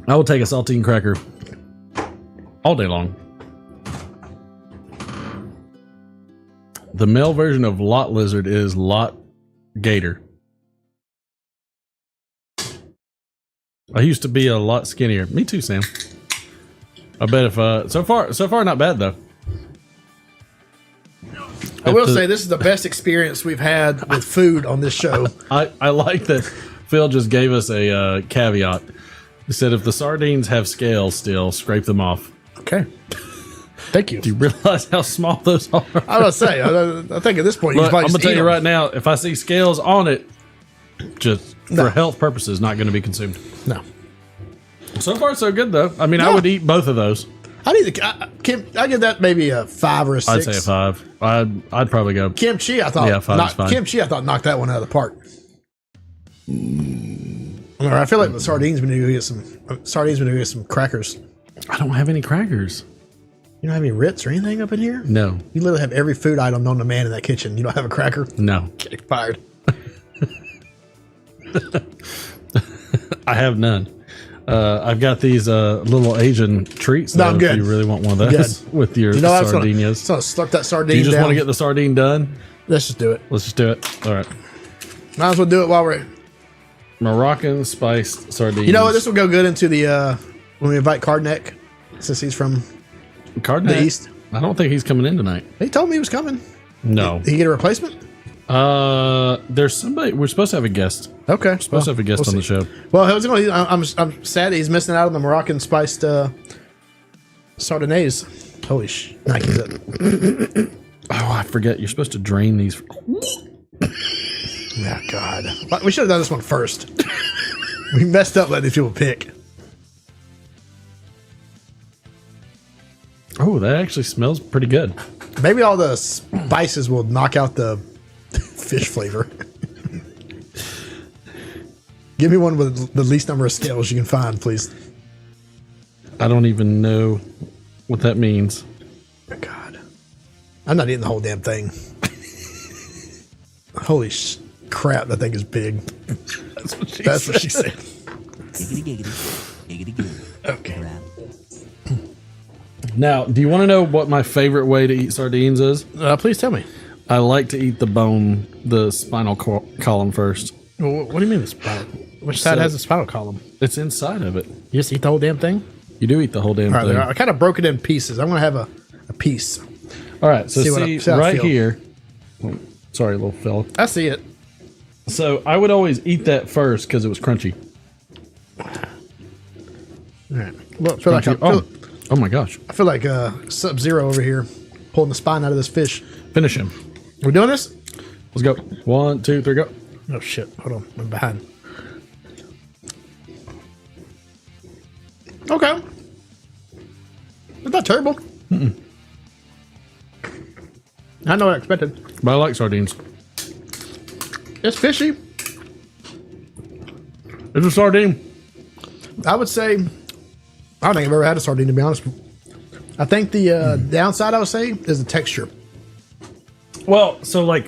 I will take a saltine cracker all day long. The male version of lot lizard is lot gator. I used to be a lot skinnier. Me too, Sam. I bet if so far not bad though. I will say this is the best experience we've had with food on this show. I like that Phil just gave us a caveat. He said if the sardines have scales still, scrape them off. Okay. Thank you. Do you realize how small those are? I was gonna say, I think at this point, Look, I'm going gonna to tell you right now, if I see scales on it, just for health purposes, not going to be consumed. No. So far, so good though. I mean, I No. would eat both of those. I need to. I give that maybe a 5 or a 6. I'd say a 5. I'd probably go. Kimchi, I thought. Yeah, 5 is fine. Kimchi, I thought knocked that one out of the park. I feel like the sardines. We need to get some sardines. We need to get some crackers. I don't have any crackers. You don't have any Ritz or anything up in here? No, You literally have every food item known to man in that kitchen. You don't have a cracker? no, Get fired. I have none. I've got these little Asian treats. No, though, I'm if good. you really want one of those with your You know, I was gonna sardinias. slurp that sardine Do you just down. want to get the sardine done? Let's just do it. Let's just do it. All right. Might as well do it while we're. Moroccan spiced sardines. You know what? This will go good into the when we invite Cardneck. since he's from Cardinal the East. I don't think he's coming in tonight. He told me he was coming. No. Did he get a replacement? There's somebody. We're supposed to have a guest. Okay. Supposed to have a guest on the show. Well, I'm sad he's missing out on the Moroccan spiced Chardonnays. Holy sh! Oh, I forget. You're supposed to drain these. Oh, God. We should have done this one first. We messed up letting these people pick. Oh, that actually smells pretty good. Maybe all the spices will knock out the fish flavor. Give me one with the least number of scales you can find, please. I don't even know what that means. Oh, God. I'm not eating the whole damn thing. Holy crap, that thing is big. That's what she That's said. what she said. Giggity, giggity, giggity, giggity. Okay. Now, do you want to know what my favorite way to eat sardines is? Please tell me. I like to eat the bone, the spinal column first. Well, what do you mean the spinal? Which side has a spinal column? It's inside of it. You just eat the whole damn thing? You do eat the whole damn All right, thing. I kind of broke it in pieces. I'm going to have a piece. All right, so see how I right feel. here. Oh, sorry, little fella. I see it. So I would always eat that first because it was crunchy. All right. Well, I feel like Oh my gosh! I feel like Sub-Zero over here pulling the spine out of this fish. Finish him. We doing this? Let's go. 1, 2, 3, go. Oh shit! Hold on, I'm behind. Okay, it's not terrible. I know what I expected. But I like sardines. It's fishy. It's a sardine. I would say I don't think I've ever had a sardine, to be honest. I think the downside I would say is the texture. Well, so I A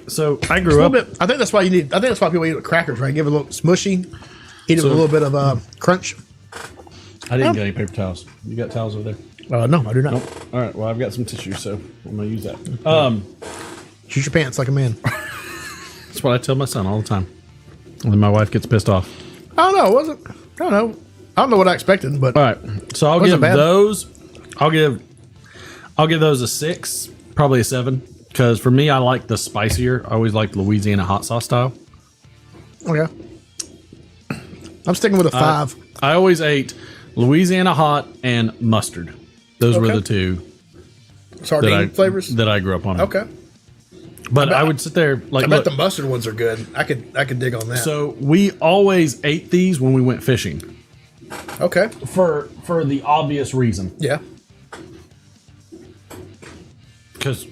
grew little up. bit. I think that's why people eat it with crackers, right? Give it a little smushy, eat it with a little bit of crunch. I didn't get any paper towels. You got towels over there? No, I do not. All right. Well, I've got some tissue, so I'm gonna use that. Shoot your pants like a man. That's what I tell my son all the time. And then my wife gets pissed off. I don't know. It wasn't. I don't know. I don't know what I expected, but All right. So I'll Wasn't give bad. those. I'll give those a 6, probably a 7, because for me, I like the spicier. I always like Louisiana hot sauce style. okay. I'm sticking with a 5. I always ate Louisiana hot and mustard. Those were Okay. the two Sardine flavors. that I grew up on. Okay. But I would sit there like, I bet look, the mustard ones are good. I could dig on that. so we always ate these when we went fishing okay. for the obvious reason. Yeah. Because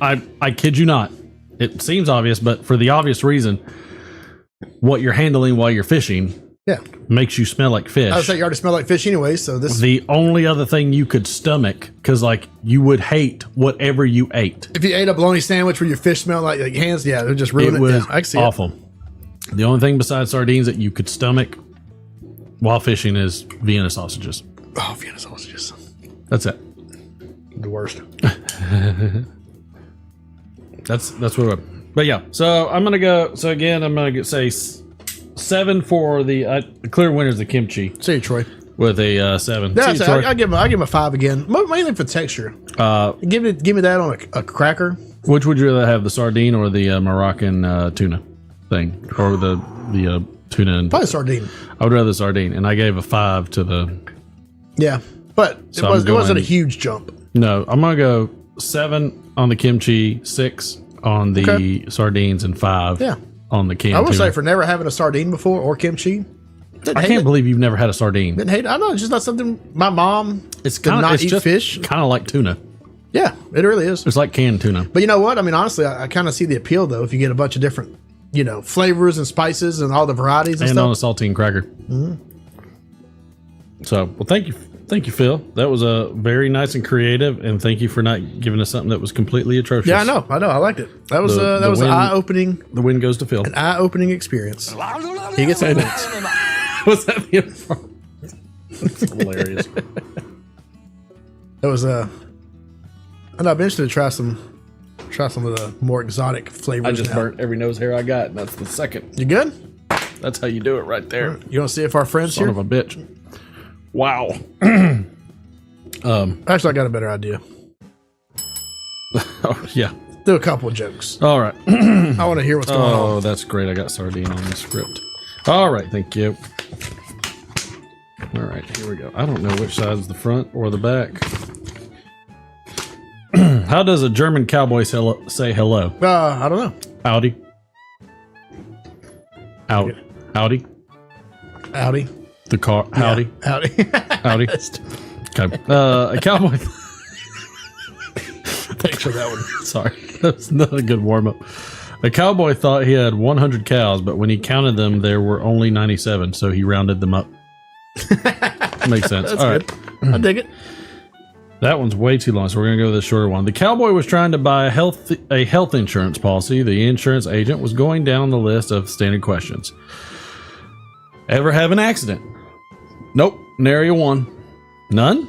I kid you not, it seems obvious, but for the obvious reason, what you're handling while you're fishing Yeah. makes you smell like fish. I would say you already smell like fish anyway, so this. The only other thing you could stomach, because like you would hate whatever you ate. If you ate a bologna sandwich where your fish smelled like hands, yeah, it would just ruin it. It was Yeah, I can see awful. The only thing besides sardines that you could stomach while fishing is Vienna sausages. It. Oh, Vienna sausages. That's it. The worst. That's what. But yeah, so I'm gonna go. So again, I'm gonna say 7 for the clear winner is the kimchi See you, Troy. with a 7. Yeah, See you, I Troy. give him a 5 again, mainly for texture. Give me that on a cracker. Which would you rather have, the sardine or the Moroccan tuna thing, or the tuna? And Probably sardine. I would rather the sardine, and I gave a 5 to the. Yeah, but it So I'm wasn't a going- huge jump. No, I'm gonna go 7 on the kimchi, 6 on the Okay. sardines, and 5 Yeah. on the canned I would tuna. say for never having a sardine before or kimchi. I can't believe you've never had a sardine. Didn't hate it. I know it's just not something my mom It's did kind not of eat fish. kind of like tuna. Yeah, it really is. It's like canned tuna. But you know what? I mean, honestly, I kind of see the appeal though if you get a bunch of different, flavors and spices and all the varieties and And on a stuff. saltine cracker. So, well, thank you, Phil. That was a very nice and creative, and thank you for not giving us something that was completely atrocious. Yeah, I know. I liked it. That was The an win- eye-opening The win goes to Phil. experience. He gets some points. What's that mean from? That's hilarious. It was I know, I've been interested to try some of the more exotic flavors. I just now. burnt every nose hair I got, and that's the second. You good? That's how you do it right there. You want to see if our friends Son here? of a bitch. Wow. Actually, I got a better idea. Oh, yeah. Do a couple of jokes. All right. I want to hear what's going on. Oh, that's great. I got sardine on the script. All right. Thank you. All right. Here we go. I don't know which side is the front or the back. How does a German cowboy say hello? I don't know. Howdy. Out. Howdy. Howdy. The car. Howdy. Yeah, howdy. Howdy. Okay. A cowboy. Thanks for that one. Sorry. That's not a good warm up. A cowboy thought he had 100 cows, but when he counted them, there were only 97, so he rounded them up. Makes sense. That's All good. right. I dig it. That one's way too long, so we're going to go with the shorter one. The cowboy was trying to buy a health insurance policy. The insurance agent was going down the list of standard questions. Ever have an accident? Nope. Nary one. None?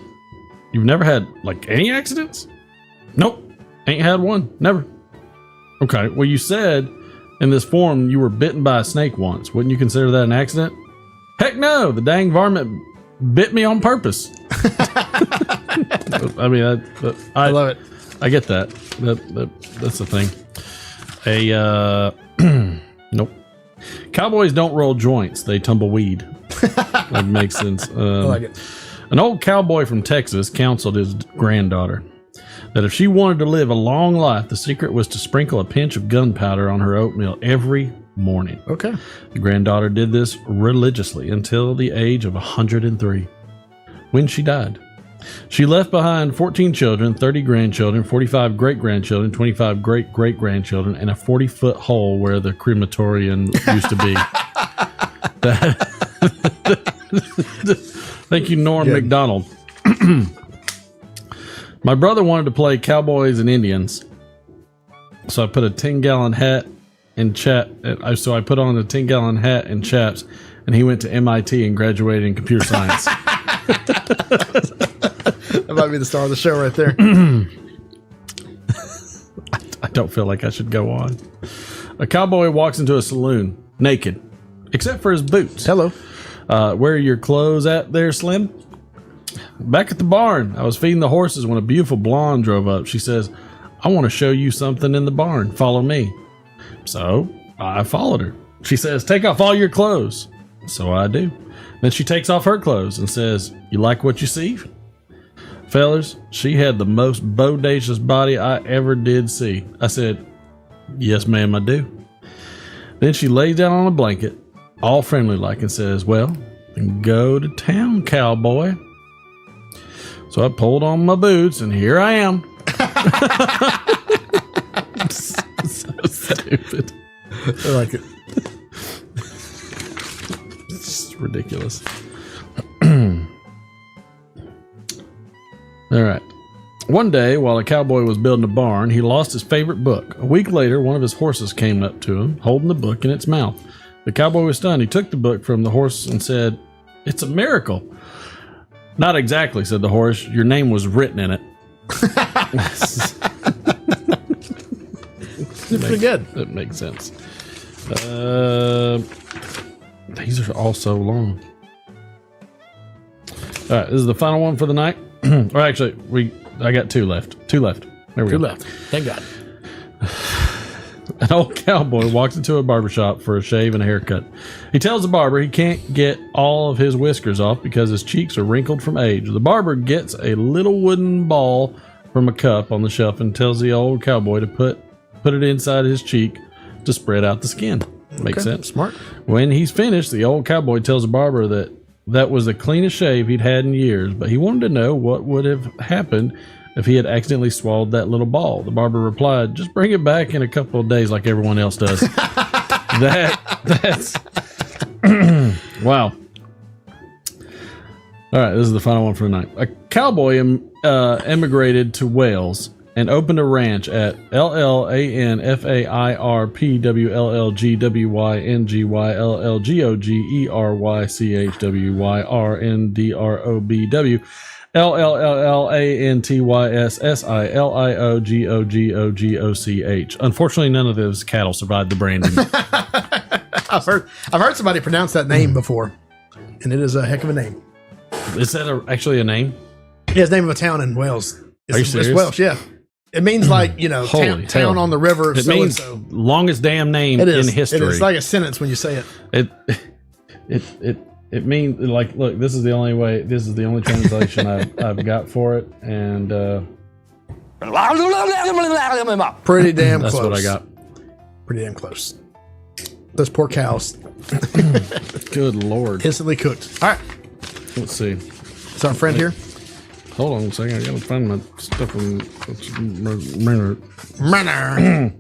You've never had, like, any accidents? Nope. Ain't had one. Never. Okay. Well, you said in this form you were bitten by a snake once. Wouldn't you consider that an accident? Heck no. The dang varmint bit me on purpose. I mean, I love it. I get that. That's the thing. Nope. Cowboys don't roll joints. They tumble weed. That makes sense. I like it. An old cowboy from Texas counseled his granddaughter that if she wanted to live a long life, the secret was to sprinkle a pinch of gunpowder on her oatmeal every morning. Okay. The granddaughter did this religiously until the age of 103, when she died. She left behind 14 children, 30 grandchildren, 45 great-grandchildren, 25 great-great-grandchildren, and a 40-foot hole where the crematorium used to be. Thank you, Norm McDonald. My brother wanted to play cowboys and Indians, so I put a 10-gallon hat and so I put on a 10-gallon hat and chaps, and he went to MIT and graduated in computer science. That might be the star of the show right there. I don't feel like I should go on. A cowboy walks into a saloon naked, except for his boots. Hello. Where are your clothes at there, Slim? Back at the barn. I was feeding the horses when a beautiful blonde drove up. She says, I want to show you something in the barn. Follow me. So I followed her. She says, take off all your clothes. So I do. Then she takes off her clothes and says, you like what you see? Fellas, she had the most bodacious body I ever did see. I said, yes, ma'am, I do. Then she lays down on a blanket, all friendly like, and says, well, go to town, cowboy. So I pulled on my boots, and here I am. So stupid. I like it. It's ridiculous. All right. One day, while a cowboy was building a barn, he lost his favorite book. A week later, one of his horses came up to him, holding the book in its mouth. The cowboy was stunned. He took the book from the horse and said, it's a miracle. Not exactly, said the horse. Your name was written in it. It's pretty good. That makes sense. These are all so long. All right, this is the final one for the night. Or actually, I got two left. There we go. Two left. Thank God. An old cowboy walks into a barbershop for a shave and a haircut. He tells the barber he can't get all of his whiskers off because his cheeks are wrinkled from age. The barber gets a little wooden ball from a cup on the shelf and tells the old cowboy to put it inside his cheek to spread out the skin. Makes sense. Smart. When he's finished, the old cowboy tells the barber that was the cleanest shave he'd had in years, but he wanted to know what would have happened if he had accidentally swallowed that little ball. The barber replied, just bring it back in a couple of days like everyone else does. That's wow. All right, this is the final one for the night. A cowboy emigrated to Wales and opened a ranch at LLANFAIRPWLLGWYNGYLLGOGERYCHWYRNDROBW LLLLANTYSSILIOGOGOGOCH. Unfortunately, none of those cattle survived the branding. I've heard somebody pronounce that name before, and it is a heck of a name. Is that actually a name? Yeah, his name of a town in Wales. Are you serious? It's Welsh, yeah. It means like, you know, Holy town hell. on the river. It so means and so. longest damn name It is. in history. It's like a sentence when you say it. It means like, look, this is the only way. This is the only translation I've got for it, and Pretty damn that's close. what I got. Pretty damn close. Those poor cows. Good Lord. Instantly cooked. All right. Let's see. Is our friend here? Hold on a second. I gotta find my stuff in. Manner.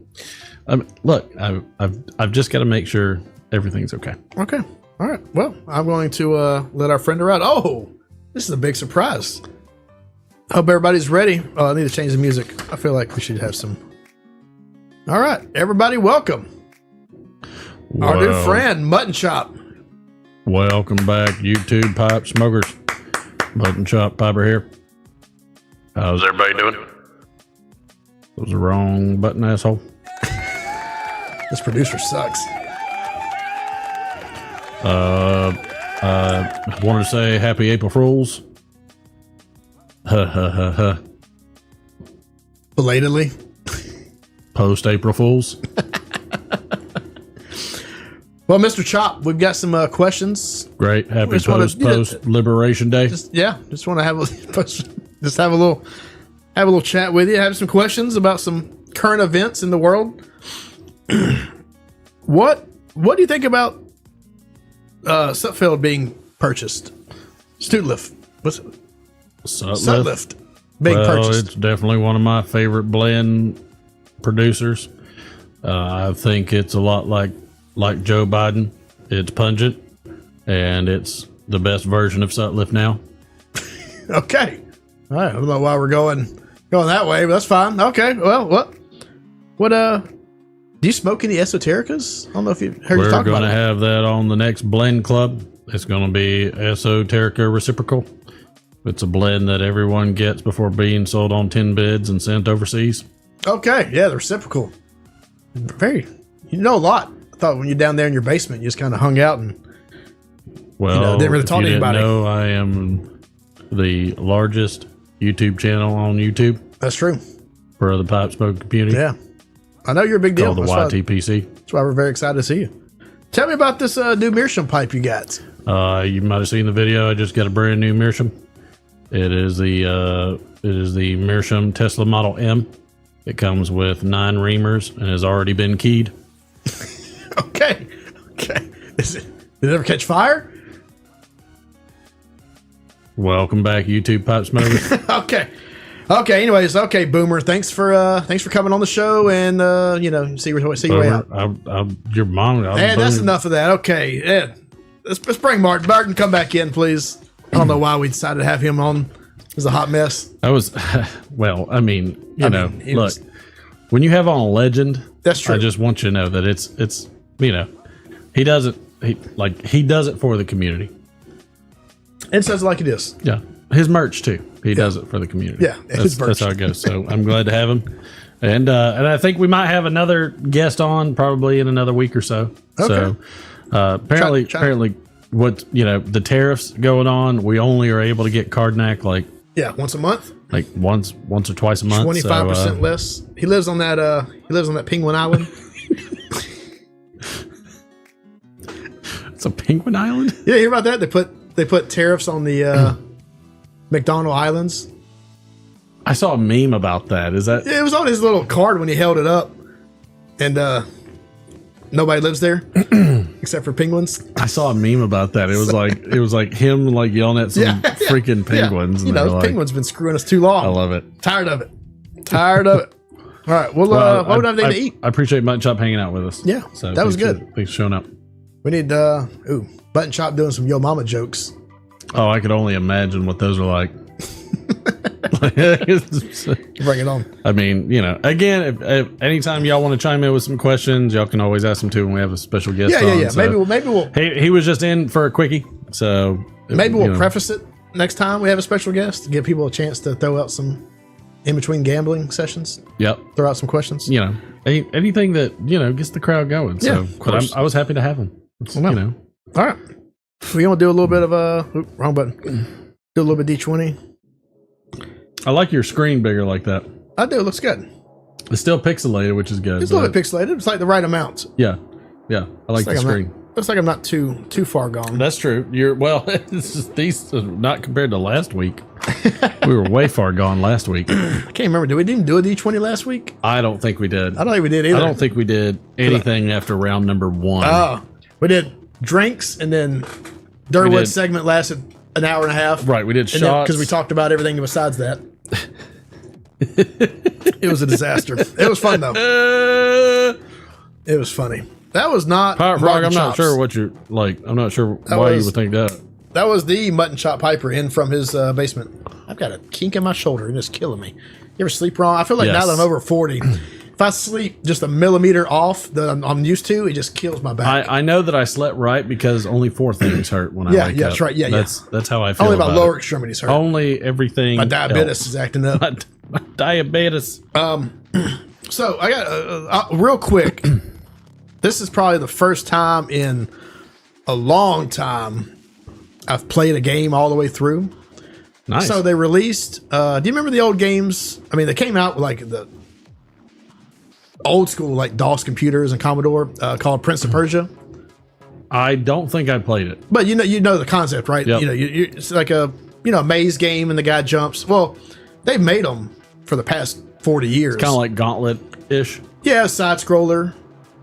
Look, I've just got to make sure everything's okay. Okay. All right. Well, I'm going to let our friend around. Oh, this is a big surprise. Hope everybody's ready. Oh, I need to change the music. I feel like we should have some. All right. Everybody, welcome. Our new Well, friend, Mutton Chop. Welcome back, YouTube pipe smokers. Mutton Chop Piper here. How's everybody doing? That was the wrong button, asshole. This producer sucks. I wanted to say happy April Fools. Belatedly. Post April Fools. Well, Mr. Chop, we've got some questions. Great. Happy Just wanna- post Liberation Day. Just want to have have a little chat with you. Have some questions about some current events in the world. What do you think about Sutfield being purchased? Stutlift. What's it? Sutlift being purchased. It's definitely one of my favorite blend producers. I think it's a lot like Joe Biden. It's pungent, and it's the best version of Sutlift now. Okay. All right. I don't know why we're going that way, but that's fine. Okay. Well, what do you smoke any esotericas? I don't know if you've heard you We're talk about going to it. have that on the next blend club. It's going to be Esoterica Reciprocal. It's a blend that everyone gets before being sold on 10 bids and sent overseas. Okay. Yeah, the reciprocal. You know a lot. I thought when you're down there in your basement, you just kind of hung out and Well, didn't really if talk you to didn't anybody. know, I am the largest YouTube channel on YouTube that's true. for the pipe smoke community. Yeah. I know you're a big deal. Called the YTPC. That's why we're very excited to see you. Tell me about this new Meerschaum pipe you got. You might have seen the video. I just got a brand new Meerschaum. It is the Meerschaum Tesla Model M. It comes with 9 reamers and has already been keyed. Okay. Did it ever catch fire? Welcome back, YouTube pipe smokers. Okay. Anyways, okay, Boomer. Thanks for coming on the show and see your way out. Your mom. And that's enough of that. Okay, Ed, let's bring Martin. Martin, come back in, please. I don't know why we decided to have him on. It was a hot mess. I was, well, I mean, he look, was- when you have on a legend, That's true. I just want you to know that it's he does it for the community. And says it like it is. Yeah, his merch too. He does it for the community. Yeah, that's his merch. how it goes. So I'm glad to have him, and I think we might have another guest on probably in another week or so. Okay. So apparently, what the tariffs going on, we only are able to get Cardnac Once a month. once or twice a month. 25% less. He lives on that Penguin Island. It's a Penguin Island. Yeah, you hear about that? They put tariffs on the McDonald Islands. I saw a meme about that. Is that? Yeah, it was on his little card when he held it up, and nobody lives there except for penguins. I saw a meme about that. It was like him yelling at some freaking penguins. Yeah. And penguins been screwing us too long. I love it. Tired of it. All right. Well, what would I have to eat? I appreciate Mutton Chop hanging out with us. Yeah, so that was thanks good. Thanks for showing up. We need Button Chop doing some Yo Mama jokes. Oh, I could only imagine what those are like. Bring it on. I mean, again, if anytime y'all want to chime in with some questions, y'all can always ask them too when we have a special guest on. Yeah. So Maybe we'll he was just in for a quickie, so we'll preface it next time we have a special guest to give people a chance to throw out some in between gambling sessions. Yep. Throw out some questions. Anything that gets the crowd going. Yeah, So, of but course. I was happy to have him. All right. We're gonna do a little bit of wrong button. Do a little bit of D20. I like your screen bigger like that. I do. It looks good. It's still pixelated, which is good. It's a little bit pixelated. It's like the right amount. Yeah. I like the screen. Looks like I'm not too far gone. That's true. These not compared to last week. We were way far gone last week. I can't remember. Did we even do a D20 last week? I don't think we did. I don't think we did either. I don't think we did anything after round number 1. Oh, we did drinks, and then Durwood's segment lasted an hour and a half. Right, we did shots. Because we talked about everything besides that. It was a disaster. It was fun, though. It was funny. That was not Pirate Frog, I'm not chops. sure what you're like. I'm not sure why you would think that. That was the mutton chop Piper in from his basement. I've got a kink in my shoulder and it's killing me. You ever sleep wrong? I feel like now that I'm over 40, if I sleep just a millimeter off that I'm used to, it just kills my back. I know that I slept right because only 4 things hurt when I wake up. Yeah, that's right. Yeah, that's how I feel. Only about lower it. extremities hurt. Only everything. My diabetes else. is acting up. My diabetes. So I got real quick. This is probably the first time in a long time I've played a game all the way through. Nice. So they released. Do you remember the old games? I mean, they came out with like the old school like DOS computers and Commodore called Prince of Persia. I don't think I played it, but you know the concept, right? Yep. You know, it's like a maze game and the guy jumps. Well, they've made them for the past 40 years. Kind of like Gauntlet ish. Yeah, side scroller.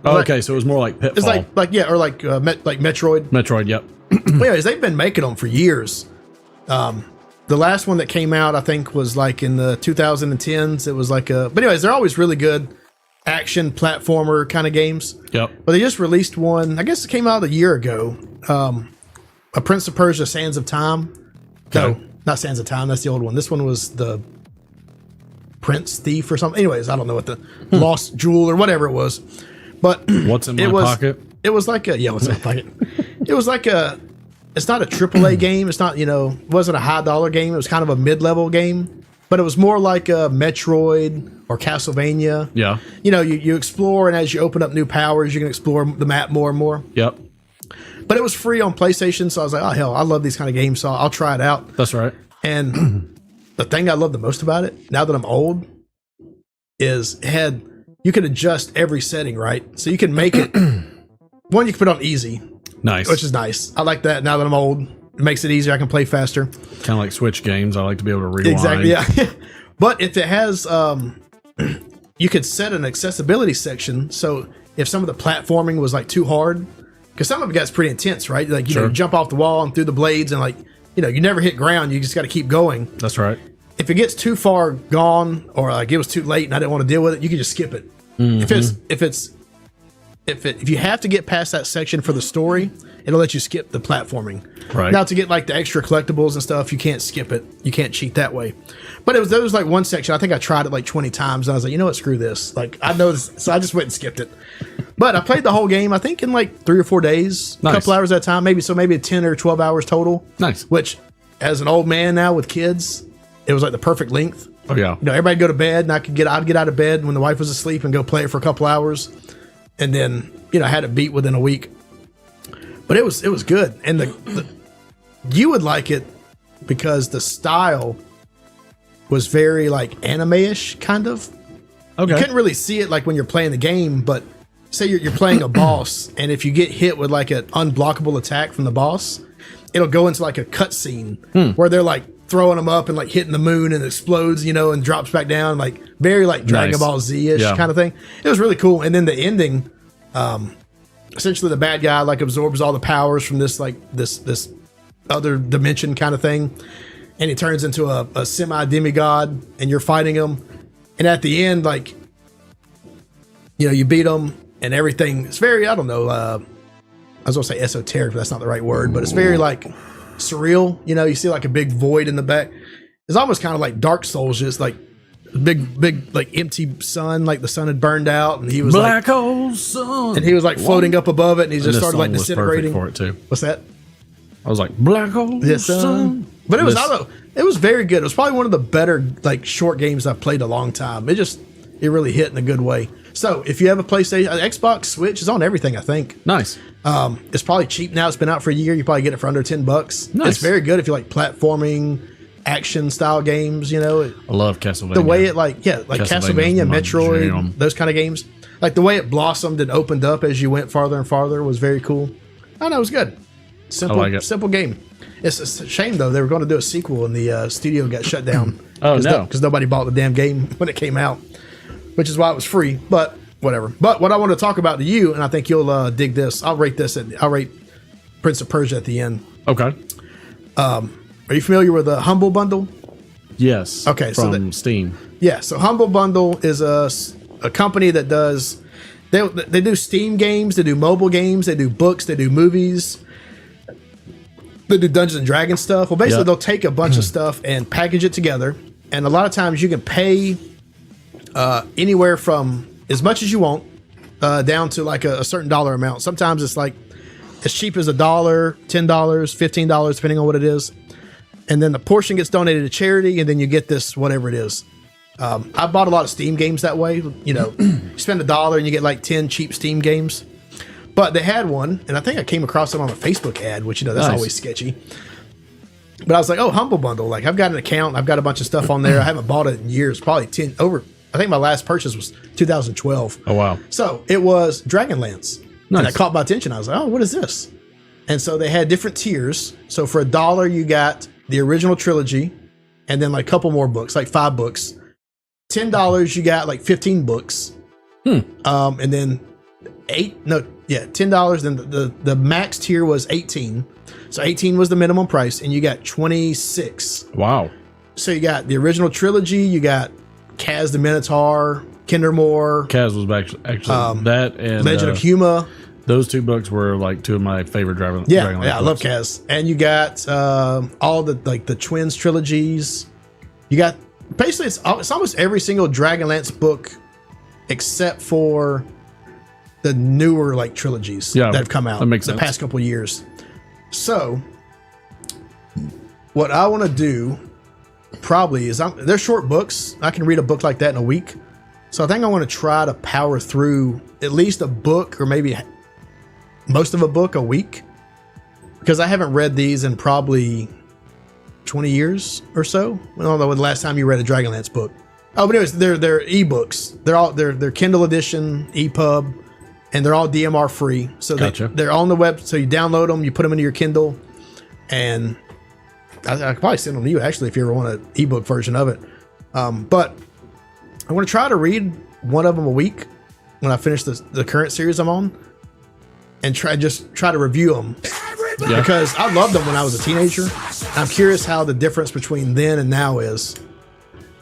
Oh, okay, so it was more like Pitfall. It's like Metroid. Metroid, yep. Anyways, they've been making them for years. The last one that came out, I think, was like in the 2010s. It was like but anyways, they're always really good action platformer kind of games. Yep. But they just released one. I guess it came out a year ago. A Prince of Persia: Sands of Time. Okay. No, not Sands of Time. That's the old one. This one was the Prince Thief or something. Anyways, I don't know what the Lost Jewel or whatever it was. But what's in my pocket? It was like what's in my pocket? It was like it's not a AAA game. It's not, it wasn't a high dollar game. It was kind of a mid-level game, but it was more like a Metroid or Castlevania. Yeah. You explore, and as you open up new powers, you can explore the map more and more. Yep. But it was free on PlayStation, so I was like, oh, hell, I love these kind of games, so I'll try it out. That's right. And the thing I love the most about it, now that I'm old, is you can adjust every setting, right? So you can make it, one, you can put on easy. Nice. Which is nice. I like that now that I'm old. It makes it easier. I can play faster. Kind of like Switch games. I like to be able to rewind. Exactly, yeah. But if it has, you could set an accessibility section. So if some of the platforming was like too hard, because some of it gets pretty intense, right? Like, you jump off the wall and through the blades and like, you never hit ground. You just got to keep going. That's right. If it gets too far gone or like it was too late and I didn't want to deal with it, you can just skip it. Mm-hmm. If you have to get past that section for the story, it'll let you skip the platforming. Right. Now, to get like the extra collectibles and stuff, you can't skip it. You can't cheat that way. But there was like one section. I think I tried it like 20 times, and I was like, you know what, screw this. Like, I know this, so I just went and skipped it. But I played the whole game, I think, in like 3 or 4 days, a couple hours at a time, maybe 10 or 12 hours total. Nice. Which, as an old man now with kids, it was like the perfect length. Oh yeah. Everybody go to bed, and I'd get out of bed when the wife was asleep and go play it for a couple hours, and then I had it beat within a week. But it was good, and you would like it because the style was very like anime-ish kind of. Okay. You couldn't really see it like when you're playing the game, but say you're playing a boss, and if you get hit with like an unblockable attack from the boss, it'll go into like a cutscene where they're like throwing them up and like hitting the moon and it explodes, and drops back down, like very like Dragon Ball Z-ish kind of thing. It was really cool. And then the ending, essentially the bad guy like absorbs all the powers from this like this other dimension kind of thing, and he turns into a semi-demigod, and you're fighting him, and at the end, like, you beat him and everything. It's very, I don't know, I was gonna say esoteric, but that's not the right word, but it's very like surreal. You see like a big void in the back. It's almost kind of like Dark Souls, just like big like empty sun, like the sun had burned out, and he was black hole sun, and he was like floating up above it, and he just started like disintegrating. For it too. What's that? I was like, black hole sun. But it was, I don't know, it was very good. It was probably one of the better like short games I've played in a long time. It really hit in a good way. So if you have a PlayStation, Xbox, Switch, is on everything, I think. Nice. It's probably cheap now. It's been out for a year. You probably get it for under $10. Nice. It's very good if you like platforming, action style games. You know, I love Castlevania. the way it like Castlevania, my Metroid, jam. those kind of games. Like the way it blossomed and opened up as you went farther and farther was very cool. I know it was good. Simple, I like it. simple game. It's a shame though they were going to do a sequel and the studio got shut down. Oh, no. Because nobody bought the damn game when it came out, which is why it was free. But whatever. But what I want to talk about to you, and I think you'll dig this. I'll rate Prince of Persia at the end. Okay. Are you familiar with the Humble Bundle? Yes. Okay, so From Steam. Yeah, so Humble Bundle is a company that does they do Steam games, they do mobile games, they do books, they do movies, they do Dungeons and Dragons stuff. Well, basically they'll take a bunch of stuff and package it together, and a lot of times you can pay anywhere from as much as you want down to like a certain dollar amount. Sometimes it's like as cheap as $1, $10, $15, depending on what it is. And then the portion gets donated to charity, and then you get this whatever it is. I bought a lot of Steam games that way. You know, you spend $1 and you get like 10 cheap Steam games. But they had one, and I think I came across it on a Facebook ad, which, you know, that's always sketchy. But I was like, oh, Humble Bundle. Like, I've got an account. I've got a bunch of stuff on there. I haven't bought it in years, probably 10 over. I think my last purchase was 2012. Oh, wow. So it was Dragonlance. Nice. And that caught my attention. I was like, oh, what is this? And so they had different tiers. So for $1, you got the original trilogy and then like a couple more books, like 5 books. $10, you got like 15 books. And then $10. Then the max tier was 18. So 18 was the minimum price, and you got 26. Wow. So you got the original trilogy, you got Kaz the Minotaur, Kindermore, Kaz was actually that and Legend of Huma. Those 2 books were like 2 of my favorite Dragonlance I love books. Kaz. And you got all the Twins trilogies. You got basically it's almost every single Dragonlance book except for the newer like trilogies that have come out that makes the sense. past couple years. So what I want to do probably is they're short books. I can read a book like that in a week. So I think I want to try to power through at least a book or maybe most of a book a week, because I haven't read these in probably 20 years or so. I don't know when the last time you read a Dragonlance book. Oh, but anyways, they're ebooks. They're Kindle edition, EPUB, and they're all DMR free. So Gotcha. they're on the web. So you download them, you put them into your Kindle, and I could probably send them to you actually if you ever want an ebook version of it. But I want to try to read one of them a week when I finish the current series I'm on, and try to review them. Yeah. Because I loved them when I was a teenager. I'm curious how the difference between then and now is.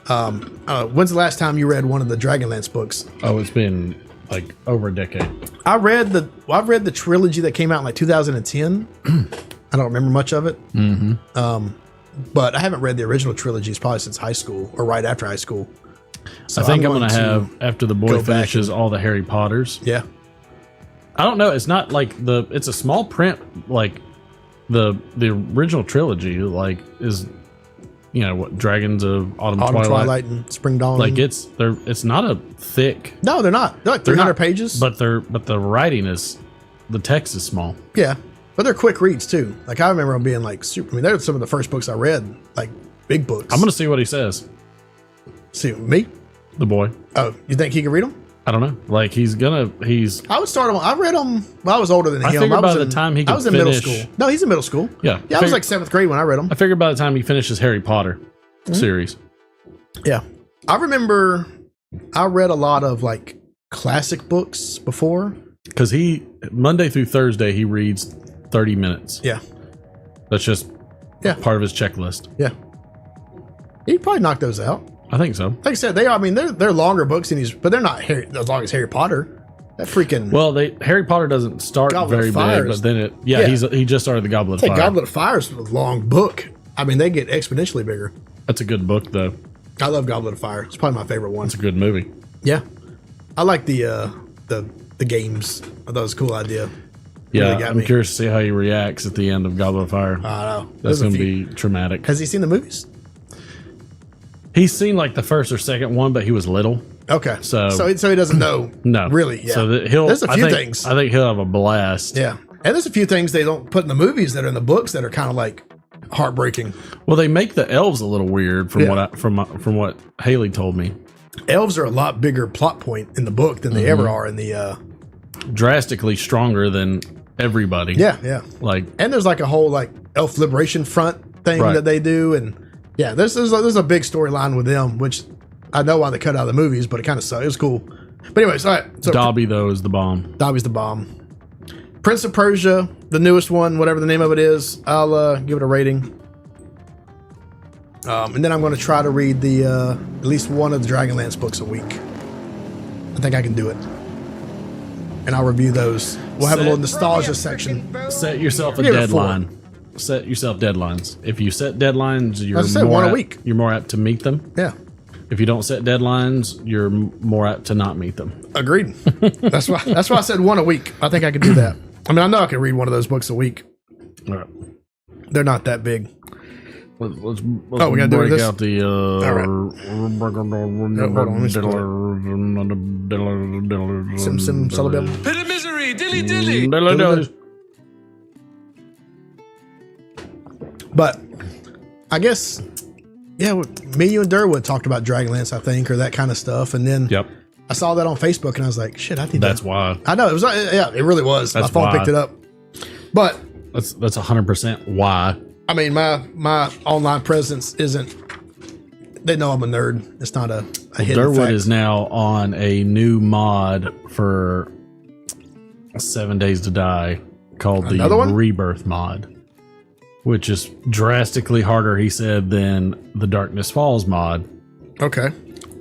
When's the last time you read one of the Dragonlance books? Oh, it's been like over a decade. I've read the trilogy that came out in like 2010. I don't remember much of it. But I haven't read the original trilogies probably since high school or right after high school. So I think I'm going to have, after the boy finishes all the Harry Potters. Yeah. I don't know. It's not like it's a small print. Like the original trilogy, like is, you know, what Dragons of Autumn Twilight and Spring Dawn. Like it's not a thick. No, they're not. They're like 300 pages. But the writing is, the text is small. Yeah, but they're quick reads too. Like I remember them being like super. I mean, they're some of the first books I read, like big books. I'm gonna see what he says. See me, the boy. Oh, you think he can read them? I don't know. Like he's. I would start him. I read them. Well, I was older than him. I figured by the time he could I was in middle finish- school. No, he's in middle school. Yeah. I was like 7th grade when I read them. I figured by the time he finishes Harry Potter series. Yeah, I remember. I read a lot of like classic books before. Because he Monday through Thursday he reads 30 minutes. Yeah, That's just part of his checklist. yeah. He'd probably knock those out. I think so. Like I said, they are. I mean, they're longer books than but they're not as long as Harry Potter. That freaking Harry Potter doesn't start Goblet very of big, Fire but is- then he just started the Goblet of Hey, Fire. Goblet of Fire is a long book. I mean, they get exponentially bigger. That's a good book though. I love Goblet of Fire. It's probably my favorite one. It's a good movie. Yeah, I like the games. I thought it was a cool idea. Yeah, Really got I'm me. curious to see how he reacts at the end of Goblet of Fire. I don't know. That's There's a going to few- be traumatic. Has he seen the movies? He's seen like the first or second one, but he was little. Okay, So- he doesn't know. No, really. Yeah. So that he'll. There's a I few think- things. I think he'll have a blast. Yeah, and there's a few things they don't put in the movies that are in the books that are kind of like heartbreaking. Well, they make the elves a little weird from Yeah. from what Haley told me. Elves are a lot bigger plot point in the book than they ever are in the. Drastically stronger than everybody. Yeah. Like, And there's like a whole like elf liberation front thing Right. that they do, and yeah, there's a big storyline with them, which I know why they cut out of the movies, but it kind of sucked. It was cool. But anyways, all right. So Dobby though is the bomb. Dobby's the bomb. Prince of Persia, the newest one, whatever the name of it is, I'll give it a rating. And then I'm going to try to read the at least one of the Dragonlance books a week. I think I can do it. And I'll review those. We'll have a little nostalgia section. Set yourself a Give it a deadline. Set yourself deadlines. If you set deadlines, you're I said more one a apt- week. You're more apt to meet them. Yeah, If you don't set deadlines, you're more apt to not meet them. agreed. That's why I said one a week. I think I can do that. I mean, I know I can read one of those books a week. All right. They're not that big. Let's we gotta do break this? out the. All right. Hold on, let me Sim Sullivan. Bit of misery, dilly dilly. But I guess, yeah, me, you, and Durwood talked about Dragonlance, I think, or that kind of stuff. And then Yep. I saw that on Facebook, and I was like, shit, I think That's why. I know it was. Yeah, it really was. That's My phone why. picked it up. But That's 100% why. I mean, my online presence isn't. They know I'm a nerd. It's not a hidden Durwood fact. is now on a new mod for 7 Days to Die called the Another one? Rebirth mod, which is drastically harder, he said, than the Darkness Falls mod. Okay.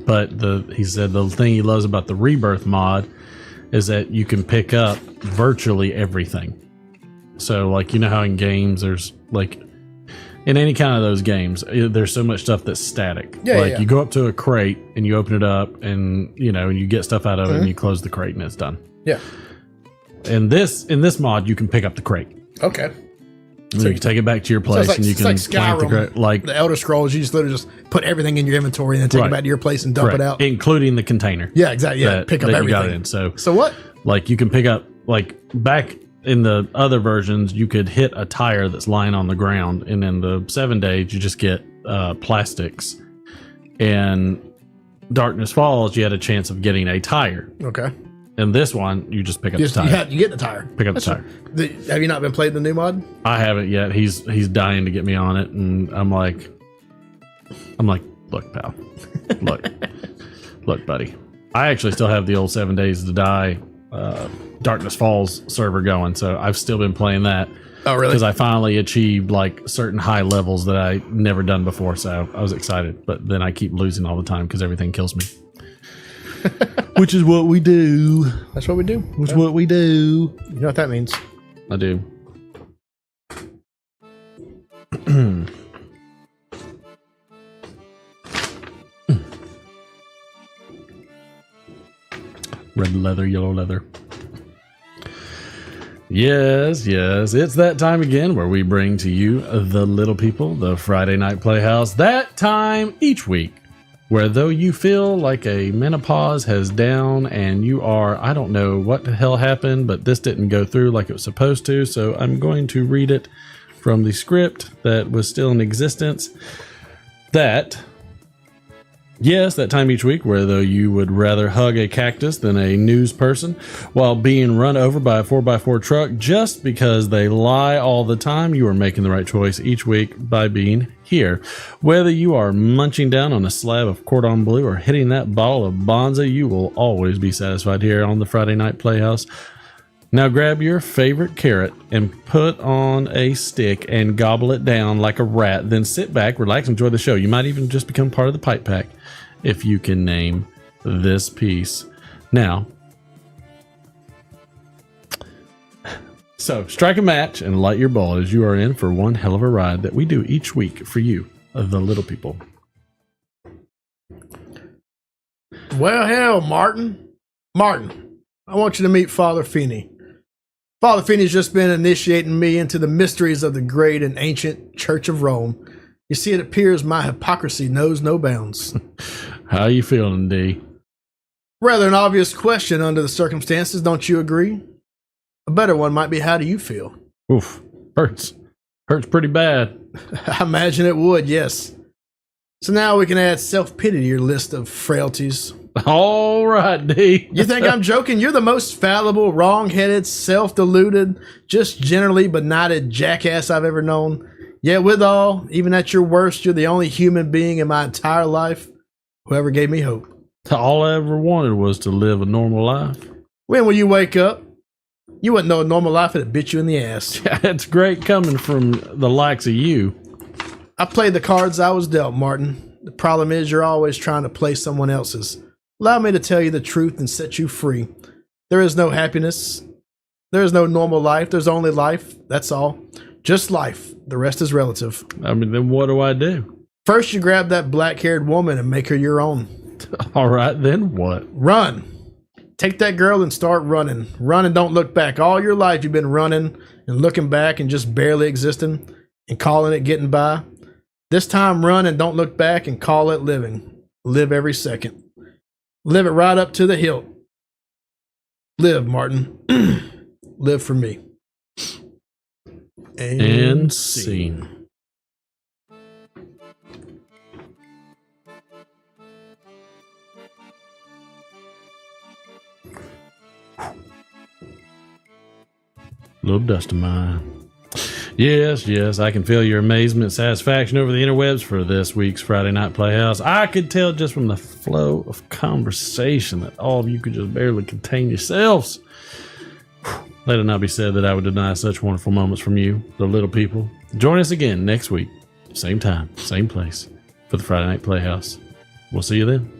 But he said the thing he loves about the Rebirth mod is that you can pick up virtually everything. So, like, you know how in games there's, like, in any kind of those games, there's so much stuff that's static. Yeah, like, yeah. you go up to a crate and you open it up and, you know, you get stuff out of it and you close the crate and it's done. Yeah. In this mod, you can pick up the crate. Okay. So you can take it back to your place it's and you it's can like plant the crate. Skyrim, Like, the Elder Scrolls. You just literally just put everything in your inventory and then take Right. it back to your place and dump correct, it out. including the container. Yeah, exactly. Yeah, that- pick up that you got everything. in. So what? like you can pick up, like, back in the other versions you could hit a tire that's lying on the ground, and in the 7 days you just get plastics. And Darkness Falls, you had a chance of getting a tire. Okay. And this one, you just pick up the tire. You get the tire. Pick up the tire. Have you not been playing the new mod? I haven't yet. He's dying to get me on it, and I'm like, look, pal, look, buddy. I actually still have the old 7 Days to Die Darkness Falls server going, so I've still been playing that. Oh, really? Because I finally achieved like certain high levels that I never done before, so I was excited. But then I keep losing all the time because everything kills me. Which is what we do. That's what we do. Which is what we do. You know what that means? I do. Red leather, yellow leather. Yes, it's that time again where we bring to you the little people, the Friday Night Playhouse. That time each week where though you feel like a menopause has down and you are, I don't know what the hell happened, but this didn't go through like it was supposed to, so I'm going to read it from the script that was still in existence. Yes, that time each week where though you would rather hug a cactus than a news person while being run over by a 4x4 truck just because they lie all the time, you are making the right choice each week by being here. Whether you are munching down on a slab of cordon bleu or hitting that bottle of Bonza, you will always be satisfied here on the Friday Night Playhouse. Now grab your favorite carrot and put on a stick and gobble it down like a rat. Then sit back, relax, enjoy the show. You might even just become part of the pipe pack if you can name this piece. Now, so strike a match and light your ball as you are in for one hell of a ride that we do each week for you, the little people. Well, hell, Martin, I want you to meet Father Feeney. Father Feeney's just been initiating me into the mysteries of the great and ancient Church of Rome. You see, it appears my hypocrisy knows no bounds. How you feeling, D? Rather an obvious question under the circumstances, don't you agree? A better one might be, how do you feel? Oof, hurts pretty bad. I imagine it would, yes. So now we can add self-pity to your list of frailties. All right, D. You think I'm joking? You're the most fallible, wrong-headed, self-deluded, just generally benighted jackass I've ever known. Yet withal, even at your worst, you're the only human being in my entire life who ever gave me hope. All I ever wanted was to live a normal life. When will you wake up? You wouldn't know a normal life if it bit you in the ass. It's great coming from the likes of you. I played the cards I was dealt, Martin. The problem is you're always trying to play someone else's. Allow me to tell you the truth and set you free. There is no happiness. There is no normal life. There's only life. That's all. Just life. The rest is relative. I mean, then what do I do? First, you grab that black-haired woman and make her your own. All right, then what? Run. Take that girl and start running. Run and don't look back. All your life you've been running and looking back and just barely existing and calling it getting by. This time, run and don't look back and call it living. Live every second. Live it right up to the hilt. Live, Martin. Live for me. And scene. Little dust of mine. Yes, I can feel your amazement and satisfaction over the interwebs for this week's Friday Night Playhouse. I could tell just from the flow of conversation that all of you could just barely contain yourselves. Let it not be said that I would deny such wonderful moments from you, the little people. Join us again next week, same time, same place, for the Friday Night Playhouse. We'll see you then.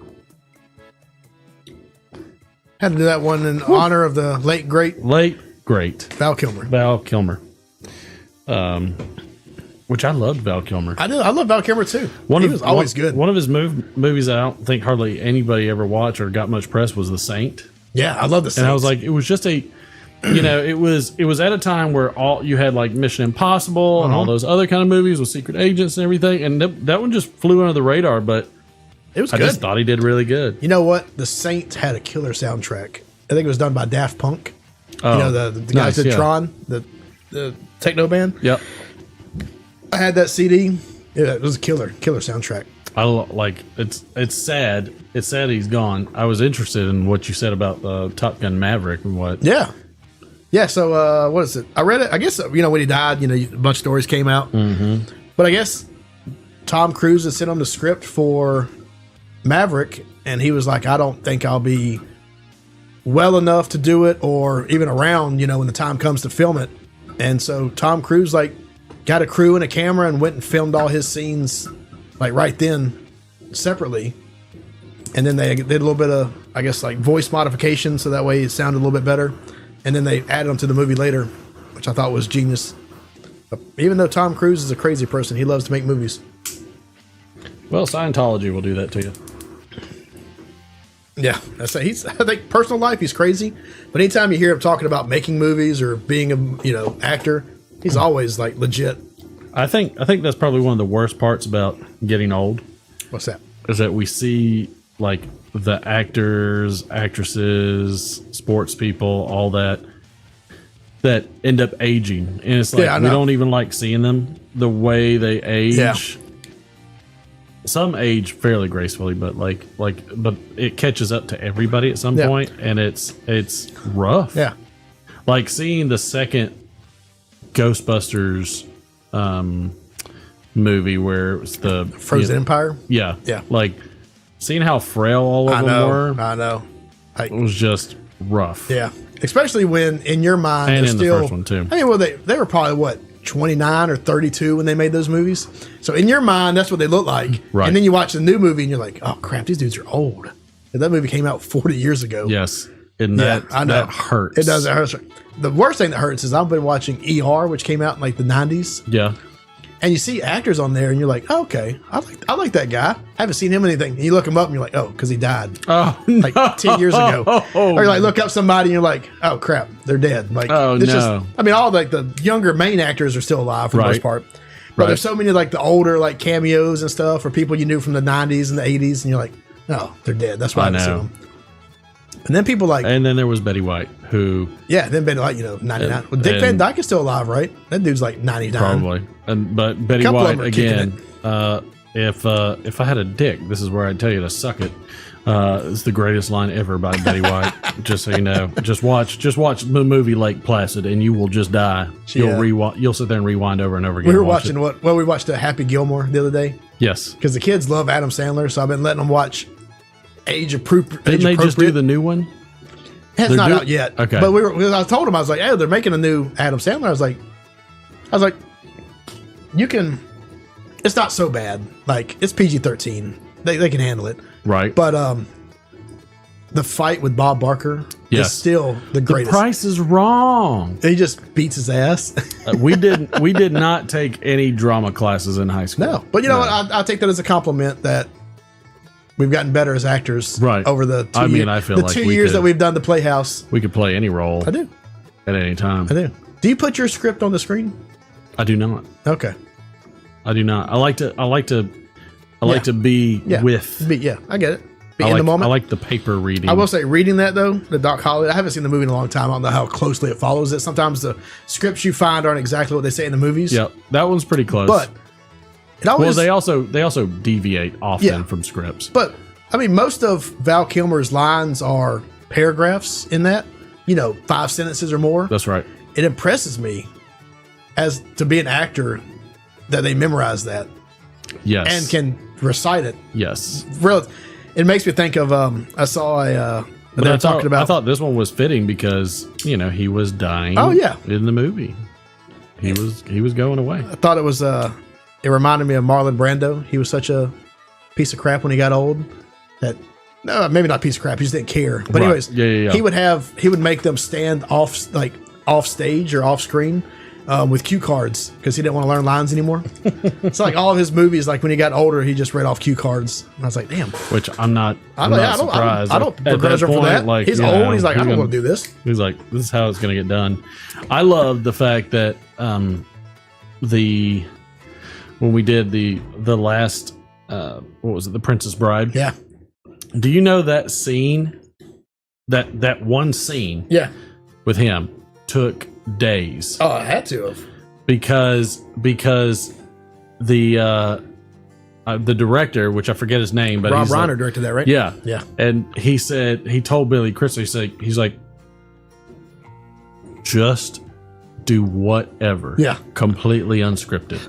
Had to do that one in honor of the late great Val Kilmer. Which I loved Val Kilmer. I love Val Kilmer too. He was always good. One of his movies I don't think hardly anybody ever watched or got much press was The Saint. Yeah, I love The Saint. And I was like, it was just a, it was at a time where all you had like Mission Impossible and all those other kind of movies with secret agents and everything, and that one just flew under the radar. But it was I good. just thought he did really good. You know what? The Saint had a killer soundtrack. I think it was done by Daft Punk. Oh, you know, the guys that did Tron, the techno band. Yep. I had that CD. Yeah, it was a killer soundtrack. It's sad. It's sad he's gone. I was interested in what you said about Top Gun Maverick and what. Yeah. So what is it? I read it. I guess when he died, a bunch of stories came out. Mm-hmm. But I guess Tom Cruise had sent him the script for Maverick, and he was like, "I don't think I'll be well enough to do it, or even around, when the time comes to film it." And so Tom Cruise got a crew and a camera and went and filmed all his scenes right then separately. And then they did a little bit of, I guess, voice modification so that way it sounded a little bit better. And then they added them to the movie later, which I thought was genius. But even though Tom Cruise is a crazy person, he loves to make movies. Well, Scientology will do that to you. Yeah, I think personal life, he's crazy. But anytime you hear him talking about making movies or being a actor, he's always legit. I think that's probably one of the worst parts about getting old. What's that? Is that we see the actors, actresses, sports people, all that end up aging, and it's we don't even like seeing them the way they age. Yeah. Some age fairly gracefully, but but it catches up to everybody at some point, and it's rough. Yeah, seeing the second Ghostbusters movie where it was the Frozen Empire. Yeah. Seeing how frail all of them were. I know. It was just rough. Yeah, especially when in your mind, and they're in still, the first one too. I mean, well, they were probably 29 or 32 when they made those movies. So in your mind, that's what they look like. Right. And then you watch the new movie and you're like, oh crap, these dudes are old. And that movie came out 40 years ago. Yes. And I know. That hurts. It does. It hurts. The worst thing that hurts is I've been watching ER, which came out in the 90s. Yeah. And you see actors on there and you're like, oh, okay, I like that guy. I haven't seen him in anything. And you look him up and you're like, oh, because he died 10 years ago. Or you look up somebody and you're like, oh crap, they're dead. All the younger main actors are still alive for the most part. But there's so many the older cameos and stuff or people you knew from the 90s and the 80s and you're like, oh, they're dead. That's why I haven't seen them. And then people like, And then there was Betty White, who yeah, then Betty White, 99. Well, Dick Van Dyke is still alive, right? That dude's like 99. probably, but Betty Couple of White them are kicking again. If I had a dick, this is where I'd tell you to suck it. It's the greatest line ever by Betty White. Just so you know, just watch the movie Lake Placid, and you will just die. You'll sit there and rewind over and over again. We were watching we watched Happy Gilmore the other day. Yes, because the kids love Adam Sandler, so I've been letting them watch Age Appropriate. Didn't they just do the new one? It's not out yet. Okay, but I told them, I was like, hey, they're making a new Adam Sandler. I was like, you can. It's not so bad. Like, it's PG-13. They can handle it. Right. But the fight with Bob Barker is still the greatest. The Price is Wrong. He just beats his ass. We did not take any drama classes in high school. No. But you know what? I take that as a compliment that we've gotten better as actors over the 2 years. I feel the like 2 years that we've done the Playhouse. We could play any role. I do. At any time. I do. Do you put your script on the screen? I do not. Okay. I do not. I like to be with. I get it. Be in the moment. I like the paper reading. I will say, reading that though, the Doc Holliday. I haven't seen the movie in a long time. I don't know how closely it follows it. Sometimes the scripts you find aren't exactly what they say in the movies. Yep, that one's pretty close. But it always. Well, they also deviate often from scripts. But I mean, most of Val Kilmer's lines are paragraphs in that. 5 sentences or more. That's right. It impresses me as to be an actor that they memorize that. Yes. And can recite it. Yes. It makes me think of I saw I thought this one was fitting because he was dying. Oh yeah. In the movie, he was going away. I thought it was it reminded me of Marlon Brando. He was such a piece of crap when he got old that no, maybe not piece of crap. He just didn't care. But anyways, he would make them stand off stage or off screen. With cue cards because he didn't want to learn lines anymore. It's like all of his movies, like when he got older, he just read off cue cards. And I was like, damn. Which I'm not surprised. I don't begrudge him for that. Like, he's old. He's like, I don't want to do this. He's like, this is how it's going to get done. I love the fact that when we did the last what was it, The Princess Bride? Yeah. Do you know that scene? That one scene? Yeah. With him took days. Oh, I had to have because the director, which I forget his name, but Rob Reiner directed that, right? Yeah, yeah. And he told Billy Crystal, he's like, just do whatever. Yeah, completely unscripted.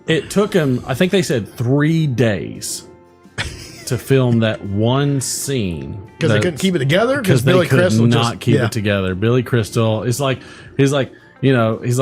It took him, I think they said 3 days to film that one scene because they couldn't keep it together because Billy Crystal not keep it together. Billy Crystal is like he's like it's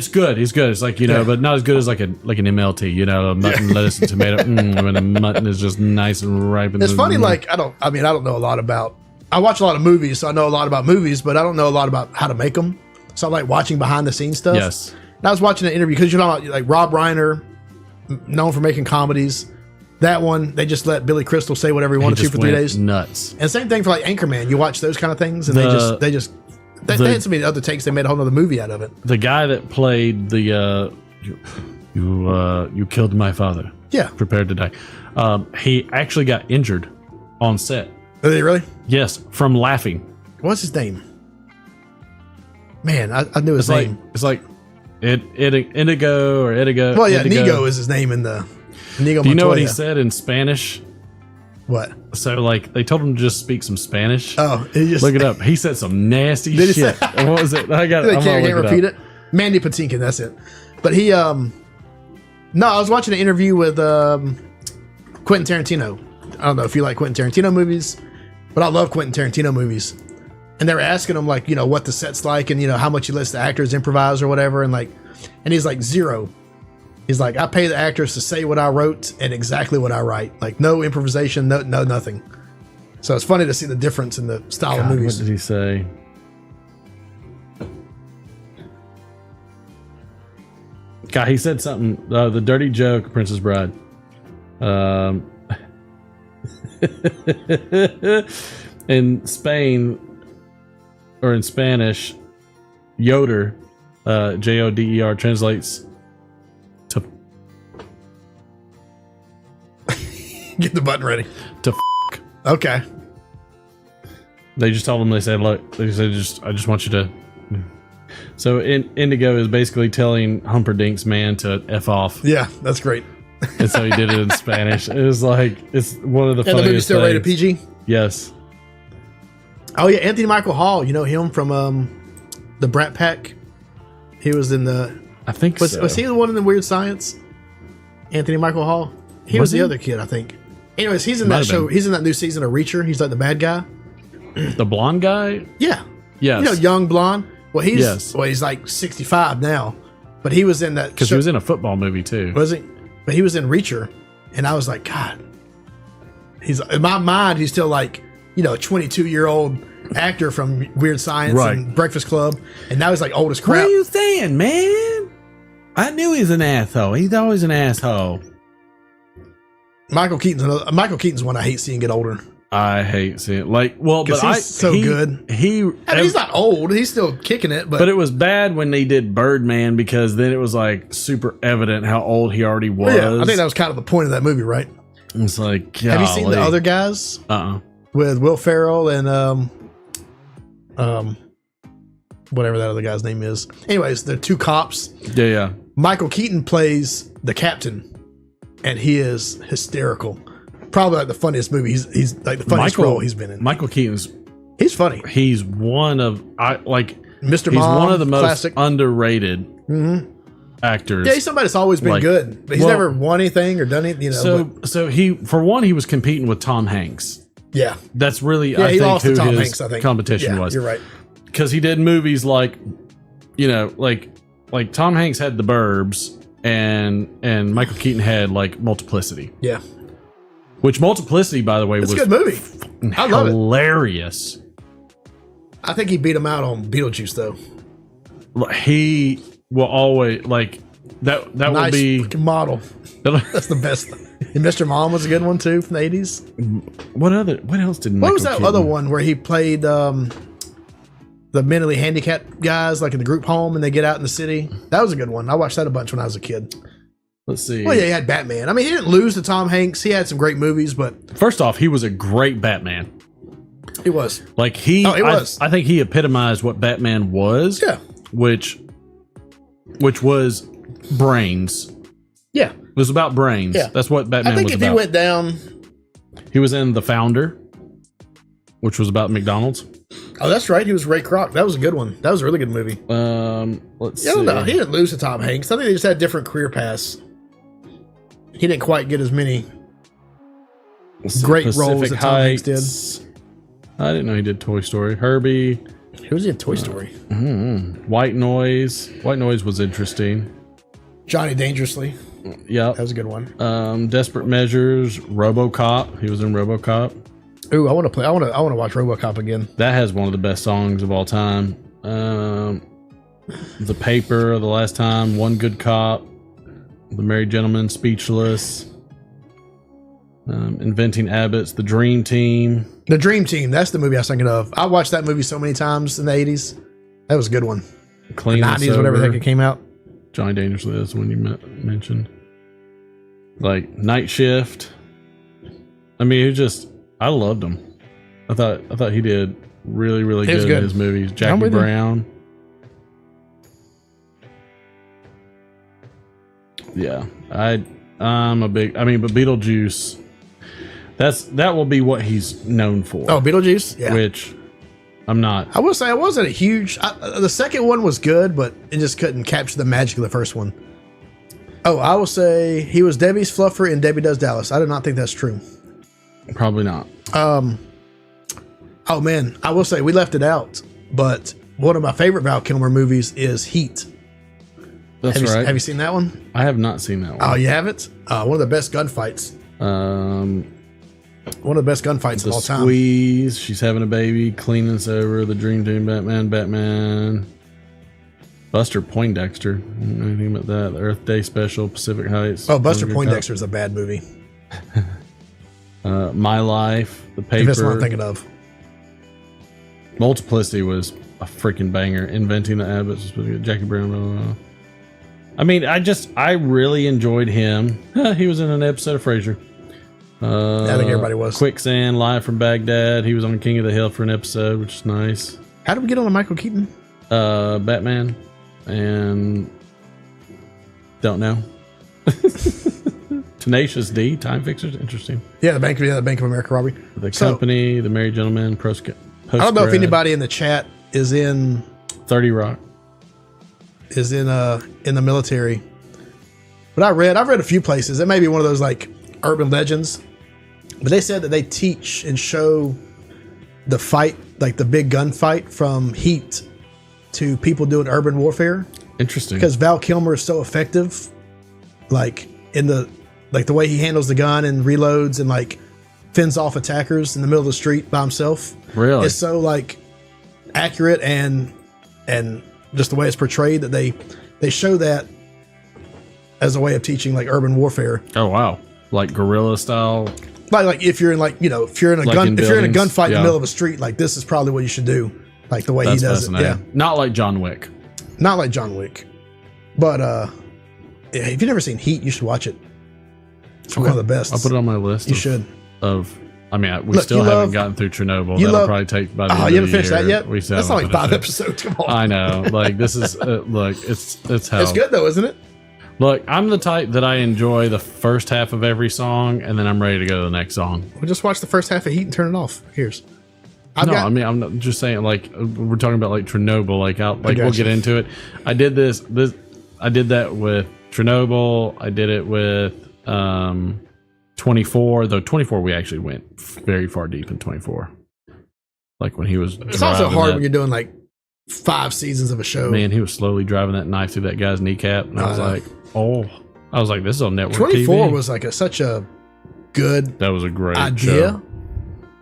good. He's good. It's like but not as good as like an MLT. Mutton, lettuce, and tomato. When a mutton is just nice and ripe. It's funny. Like I don't know a lot about. I watch a lot of movies, so I know a lot about movies, but I don't know a lot about how to make them. So I like watching behind the scenes stuff. Yes. And I was watching an interview because like Rob Reiner, known for making comedies. That one, they just let Billy Crystal say whatever he wanted to for 3 days. Nuts. And same thing for like Anchorman. You watch those kind of things, and they had so many other takes. They made a whole other movie out of it. The guy that played the you killed my father. Yeah. Prepared to die. He actually got injured on set. Did he really? Yes, from laughing. What's his name? Man, I knew his name. It's like Indigo or Indigo. Well, yeah, Inigo is his name in the. Inigo Do you know Montoya. what he said in Spanish? What? So, like, they told him to just speak some Spanish. Oh, look it up. He said some nasty shit. What was it? I got it. Can't repeat it. Mandy Patinkin, that's it. But he, no, I was watching an interview with Quentin Tarantino. I don't know if you like Quentin Tarantino movies, but I love Quentin Tarantino movies. And they were asking him, like, what the set's like and, how much he lets the actors improvise or whatever. And he's like, 0. He's like, I pay the actors to say what I wrote and exactly what I write. Like, no improvisation, no nothing. So it's funny to see the difference in the style of movies. What did he say? God, he said something. The dirty joke, Princess Bride. In Spain, or in Spanish, Yoder, Joder, translates to. Get the button ready. To Okay. They just told him, they said, look, they said, I just want you to. So Indigo is basically telling Humperdinck's man to F off. Yeah, that's great. And so he did it in Spanish. It was like, it's one of the funniest And the movie's still rated things. PG? Yes. Oh, yeah, Anthony Michael Hall. You know him from the Brat Pack? He was in the... I think so. Was he the one in the Weird Science? Anthony Michael Hall? He was the other kid, I think. Anyways, he's in that show. He's in that new season of Reacher. He's like the bad guy. The blonde guy? Yeah. Yes. You know, young blonde. Well, Yes. he's like 65 now. But he was in that Because he was in a football movie, too. Was he? But he was in Reacher. And I was like, God. He's in my mind, he's still like, you know, a 22-year-old actor from Weird Science and Breakfast Club. And now he's like old as crap. What are you saying, man? I knew he was an asshole. He's always an asshole. Michael Keaton's one I hate seeing get older. I hate seeing it. Like, well, but He's so good. He, I mean, he's not old. He's still kicking it. But it was bad when they did Birdman because then it was like super evident how old he already was. Yeah, I think that was kind of the point of that movie, right? It's like, have you seen the other guys? With Will Ferrell and whatever that other guy's name is. Anyways, they're two cops. Yeah. Michael Keaton plays the captain, and he is hysterical. Probably like the funniest movie. He's like the funniest role he's been in. Michael Keaton's funny. He's one of Mr. He's Mom, one of the most classic. Underrated actors. Yeah, he's somebody that's always been good, but he's never won anything or done anything. You know. So he, for one, he was competing with Tom Hanks. Yeah, that's really he think lost who to Tom his Hanks, I think. competition Yeah, was. You're right. Because he did movies like, you know, like Tom Hanks had The Burbs, and Michael Keaton had like Multiplicity. Yeah. Which Multiplicity, by the way, was a good movie. I love it. Hilarious. I think he beat him out on Beetlejuice though. He will always like that. That nice will be fucking model. That's the best. And Mr. Mom was a good one too from the 80s. What else did? What was that other one where he played the mentally handicapped guys like in the group home and they get out in the city? That was a good one. I watched that a bunch when I was a kid. Let's see. Well, yeah, he had Batman. I mean, he didn't lose to Tom Hanks. He had some great movies, but first off, he was a great Batman. He was. Like I think he epitomized what Batman was. Yeah. Which was brains. Yeah. It was about brains. Yeah. That's what Batman was about. I think if he went down... He was in The Founder, which was about McDonald's. Oh, that's right. He was Ray Kroc. That was a good one. That was a really good movie. Let's see. I don't know. He didn't lose to Tom Hanks. I think they just had different career paths. He didn't quite get as many great roles that Tom Hanks did. I didn't know he did Toy Story. Herbie. Who was in Toy Story? White Noise. White Noise was interesting. Johnny Dangerously. Yep. That was a good one. Desperate Measures. RoboCop. He was in RoboCop. Ooh, I want to watch RoboCop again. That has one of the best songs of all time. The Paper, The Last Time, One Good Cop, The Married Gentleman, Speechless, Inventing Abbots, The Dream Team. The Dream Team, that's the movie I was thinking of. I watched that movie so many times in the 80s. That was a good one. Clean the 90s, whatever the heck it came out. Johnny Dangerously, that's the one you mentioned. Like Night Shift. I mean, it just, I loved him. I thought he did really, really good in his movies. Jackie Brown. Yeah, I'm a big. I mean, but Beetlejuice. That will be what he's known for. Oh, Beetlejuice. Yeah. Which I'm not. I will say I wasn't a huge. The second one was good, but it just couldn't capture the magic of the first one. Oh, I will say he was Debbie's fluffer in Debbie Does Dallas. I do not think that's true. Probably not. Oh man, I will say we left it out, but one of my favorite Val Kilmer movies is Heat. That's right. Have you seen that one? I have not seen that one. Oh, you haven't? One of the best gunfights. One of the best gunfights of all time. Squeeze. She's having a baby. Clean and Sober. The Dream Team. Batman. Buster Poindexter. Anything about that? The Earth Day Special. Pacific Heights. Oh, Buster Poindexter is a bad movie. My Life. The Paper. That's what I'm thinking of. Multiplicity was a freaking banger. Inventing the Abbots. Jackie Brown. Blah, blah, blah. I mean, I really enjoyed him. He was in an episode of Frasier. I think everybody was. Quicksand, live from Baghdad. He was on King of the Hill for an episode, which is nice. How did we get on to Michael Keaton? Batman, and don't know. Tenacious D, Time Fixers, interesting. Yeah, the Bank of America robbery. The Company, The Merry Gentleman, Post. I don't know if anybody in the chat is in 30 Rock. Is in the military. But I've read a few places. It may be one of those like urban legends. But they said that they teach and show the fight, like the big gunfight from Heat to people doing urban warfare. Interesting. Because Val Kilmer is so effective, like in the way he handles the gun and reloads and like fends off attackers in the middle of the street by himself. Really? It's so like accurate and just the way it's portrayed that they show that as a way of teaching like urban warfare. Oh wow. Like guerrilla style. Like if you're in if you're in a gunfight in the middle of a street, like this is probably what you should do. Like the way he does it. Yeah. Not like John Wick. Not like John Wick. But if you've never seen Heat, you should watch it. It's one of the best. I'll put it on my list. You should. We still haven't gotten through Chernobyl. That'll probably take by the end of the year. You haven't finished that yet? We still That's haven't only 5 finished episodes. Come on. I know. Like this is it's hell. It's good though, isn't it? Look, I'm the type that I enjoy the first half of every song, and then I'm ready to go to the next song. We'll just watch the first half of Heat and turn it off. Here's. I'm not just saying. Like we're talking about like Chernobyl. We'll get into it. I did this. I did that with Chernobyl. I did it with 24. Though 24, we actually went very far deep in 24. Like when he was. It's also hard when you're doing like 5 seasons of a show. Man, he was slowly driving that knife through that guy's kneecap, and I was like, this is on network 24 TV. was like such a good. That was a great idea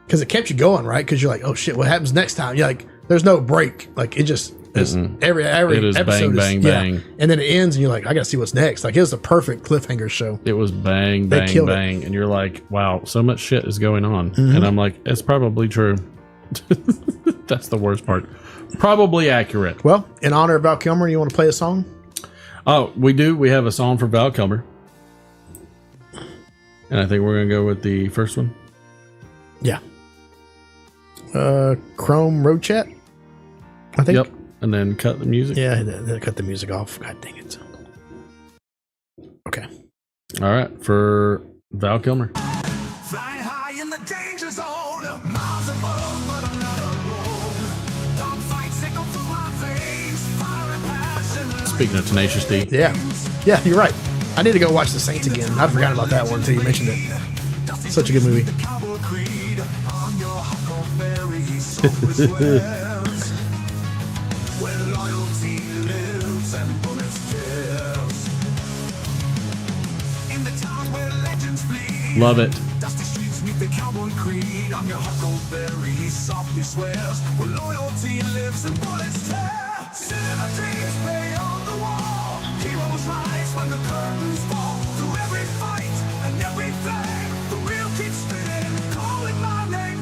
because it kept you going, right? Because you're like, oh shit, what happens next time? You're like, there's no break. Like it just is every it is episode bang, is bang, and then it ends, and you're like, I gotta see what's next. Like it was a perfect cliffhanger show. It was bang, bang, bang, and you're like, wow, so much shit is going on, and I'm like, it's probably true. That's the worst part. Probably accurate. Well, in honor of Val Kilmer, you want to play a song? Oh, we do. We have a song for Val Kilmer. And I think we're going to go with the first one. Yeah. Chrome Road Chat, I think. Yep. And then cut the music. Yeah, then cut the music off. God dang it. Okay. All right. For Val Kilmer. Flying high in the danger zone, miles above, but I'm not alone. Dogfights sickle through my veins, fire and passion. Speaking of Tenacious D. Yeah, you're right. I need to go watch The Saints again. I forgot about that one until you mentioned it. Such a good movie. Love it. Dusty streets meet the cowboy creed. I'm your Huckleberry, he softly swears. Where loyalty lives and bullets tear. Cinema dreams beyond the wall. Heroes rise when the curtains fall. Through every fight and everything, the wheel keeps spinning, calling my name.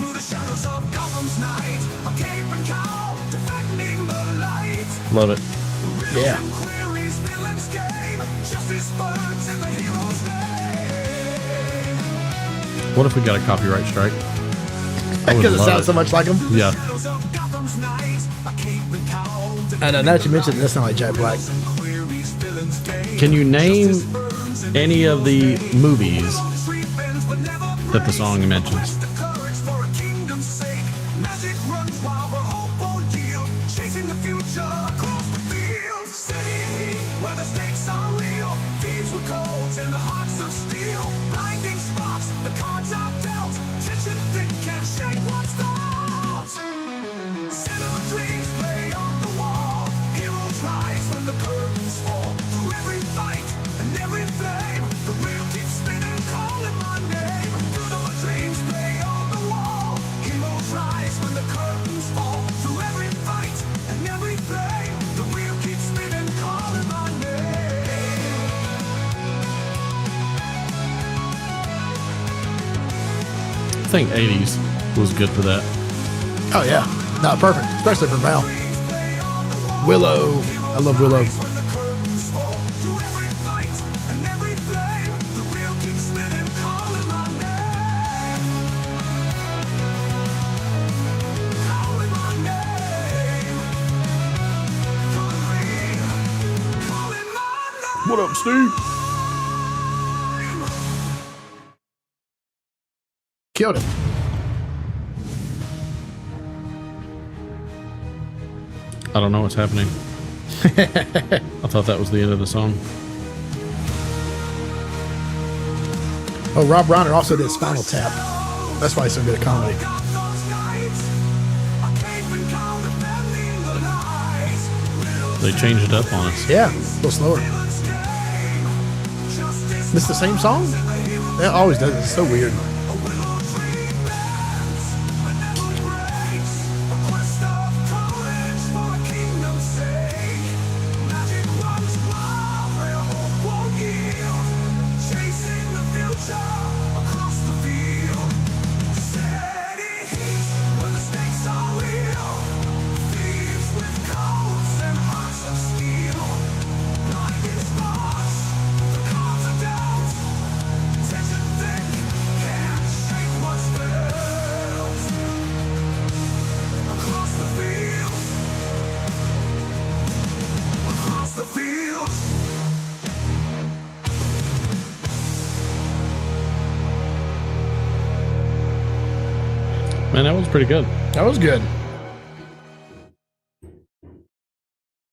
Through the shadows of Gotham's night, I'm cape and cowl, defending the light. Love it. Yeah. What if we got a copyright strike? Because it sounds so much like him? Yeah. I know, now that you mentioned it, that sounds like Jack Black. Can you name any of the movies that the song mentions? I think 80s was good for that. Oh yeah, no, perfect, especially for Val. Willow, I love Willow. What up, Steve? Killed it. I don't know what's happening. I thought that was the end of the song. Oh, Rob Reiner also did Spinal Tap. That's why he's so good at comedy. They changed it up on us. Yeah, a little slower. This the same song? It always does. It's so weird. Man, that was pretty good. That was good.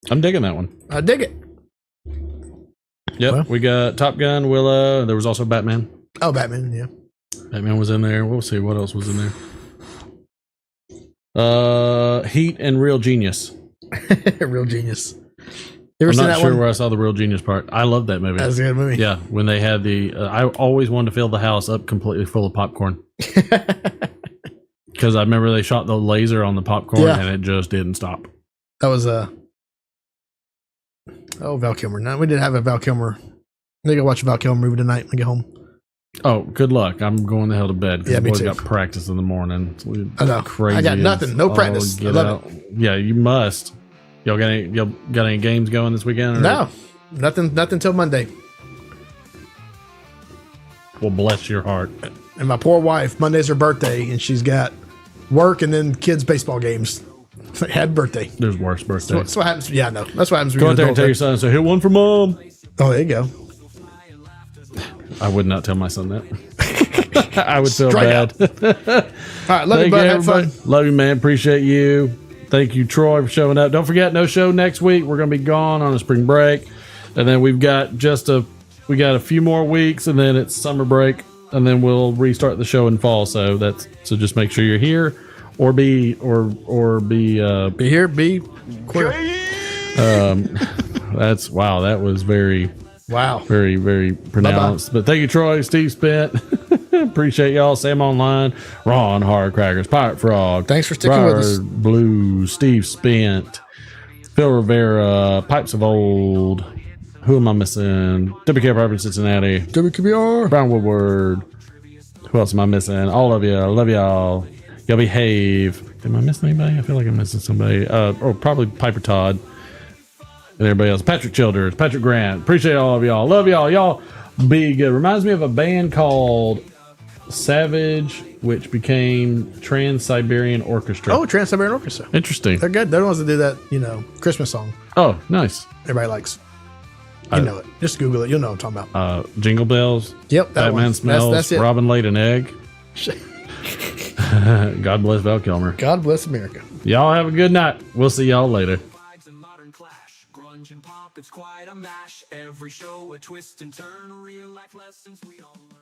I'm digging that one. I dig it. Yep, Well. we got Top Gun, Willow. There was also Batman. Oh, Batman, yeah. Batman was in there. We'll see what else was in there. Heat and Real Genius. Real Genius. You ever I'm seen not that sure one? where I saw the Real Genius part. I love that movie. That was a good movie. Yeah, when they had the, I always wanted to fill the house up completely full of popcorn. Because I remember they shot the laser on the popcorn Yeah. and it just didn't stop. That was Val Kilmer. No, we didn't have a Val Kilmer. I think I'll watch a Val Kilmer movie tonight when I get home. Oh, good luck. I'm going the hell to bed because Yeah, the me boys too. got practice in the morning. I know. Crazy. I got nothing. No practice. Get I love out. Yeah, you must. Y'all got any games going this weekend? Or? No, nothing till Monday. Well, bless your heart. And my poor wife, Monday's her birthday, and she's got work and then kids' baseball games. Had birthday. There's worse birthdays. That's what happens. Yeah, no, that's what happens. When Go you're out there and tell your adult. son, so hit one for mom. Oh, there you go. I would not tell my son that. I would feel Strike bad. All right, love you, bud. Have fun. Love you, man. Appreciate you. Thank you, Troy, for showing up. Don't forget, no show next week. We're going to be gone on a spring break. And then we've got we got a few more weeks, and then it's summer break, and then we'll restart the show in fall. So just make sure you're here or be Be here, be queer. that was very Wow. very, very pronounced. But thank you, Troy, Steve Spent. Appreciate y'all. Sam Online, Ron Hardcrackers, Pirate Frog. Thanks for sticking with us. Blue, Steve Spent, Phil Rivera, Pipes of Old. Who am I missing? WK Property Cincinnati, WKBR. Brown Woodward. Who else am I missing? All of you. I love y'all. Y'all behave. Am I missing anybody? I feel like I'm missing somebody. Or probably Piper Todd. And everybody else. Patrick Childers, Patrick Grant. Appreciate all of y'all. Love y'all. Y'all be good. Reminds me of a band called Savage, which became Trans-Siberian Orchestra. Oh, Trans-Siberian Orchestra. Interesting. They're good. They're the ones that do that, Christmas song. Oh, nice. Everybody likes. You know it. Just Google it. You'll know what I'm talking about. Jingle Bells. Yep, that Batman one. Smells. That's it. Robin Laid an Egg. God bless Val Kilmer. God bless America. Y'all have a good night. We'll see y'all later. Grunge and pop, it's quite a mash. Every show a twist and turn, real life lessons we all learn.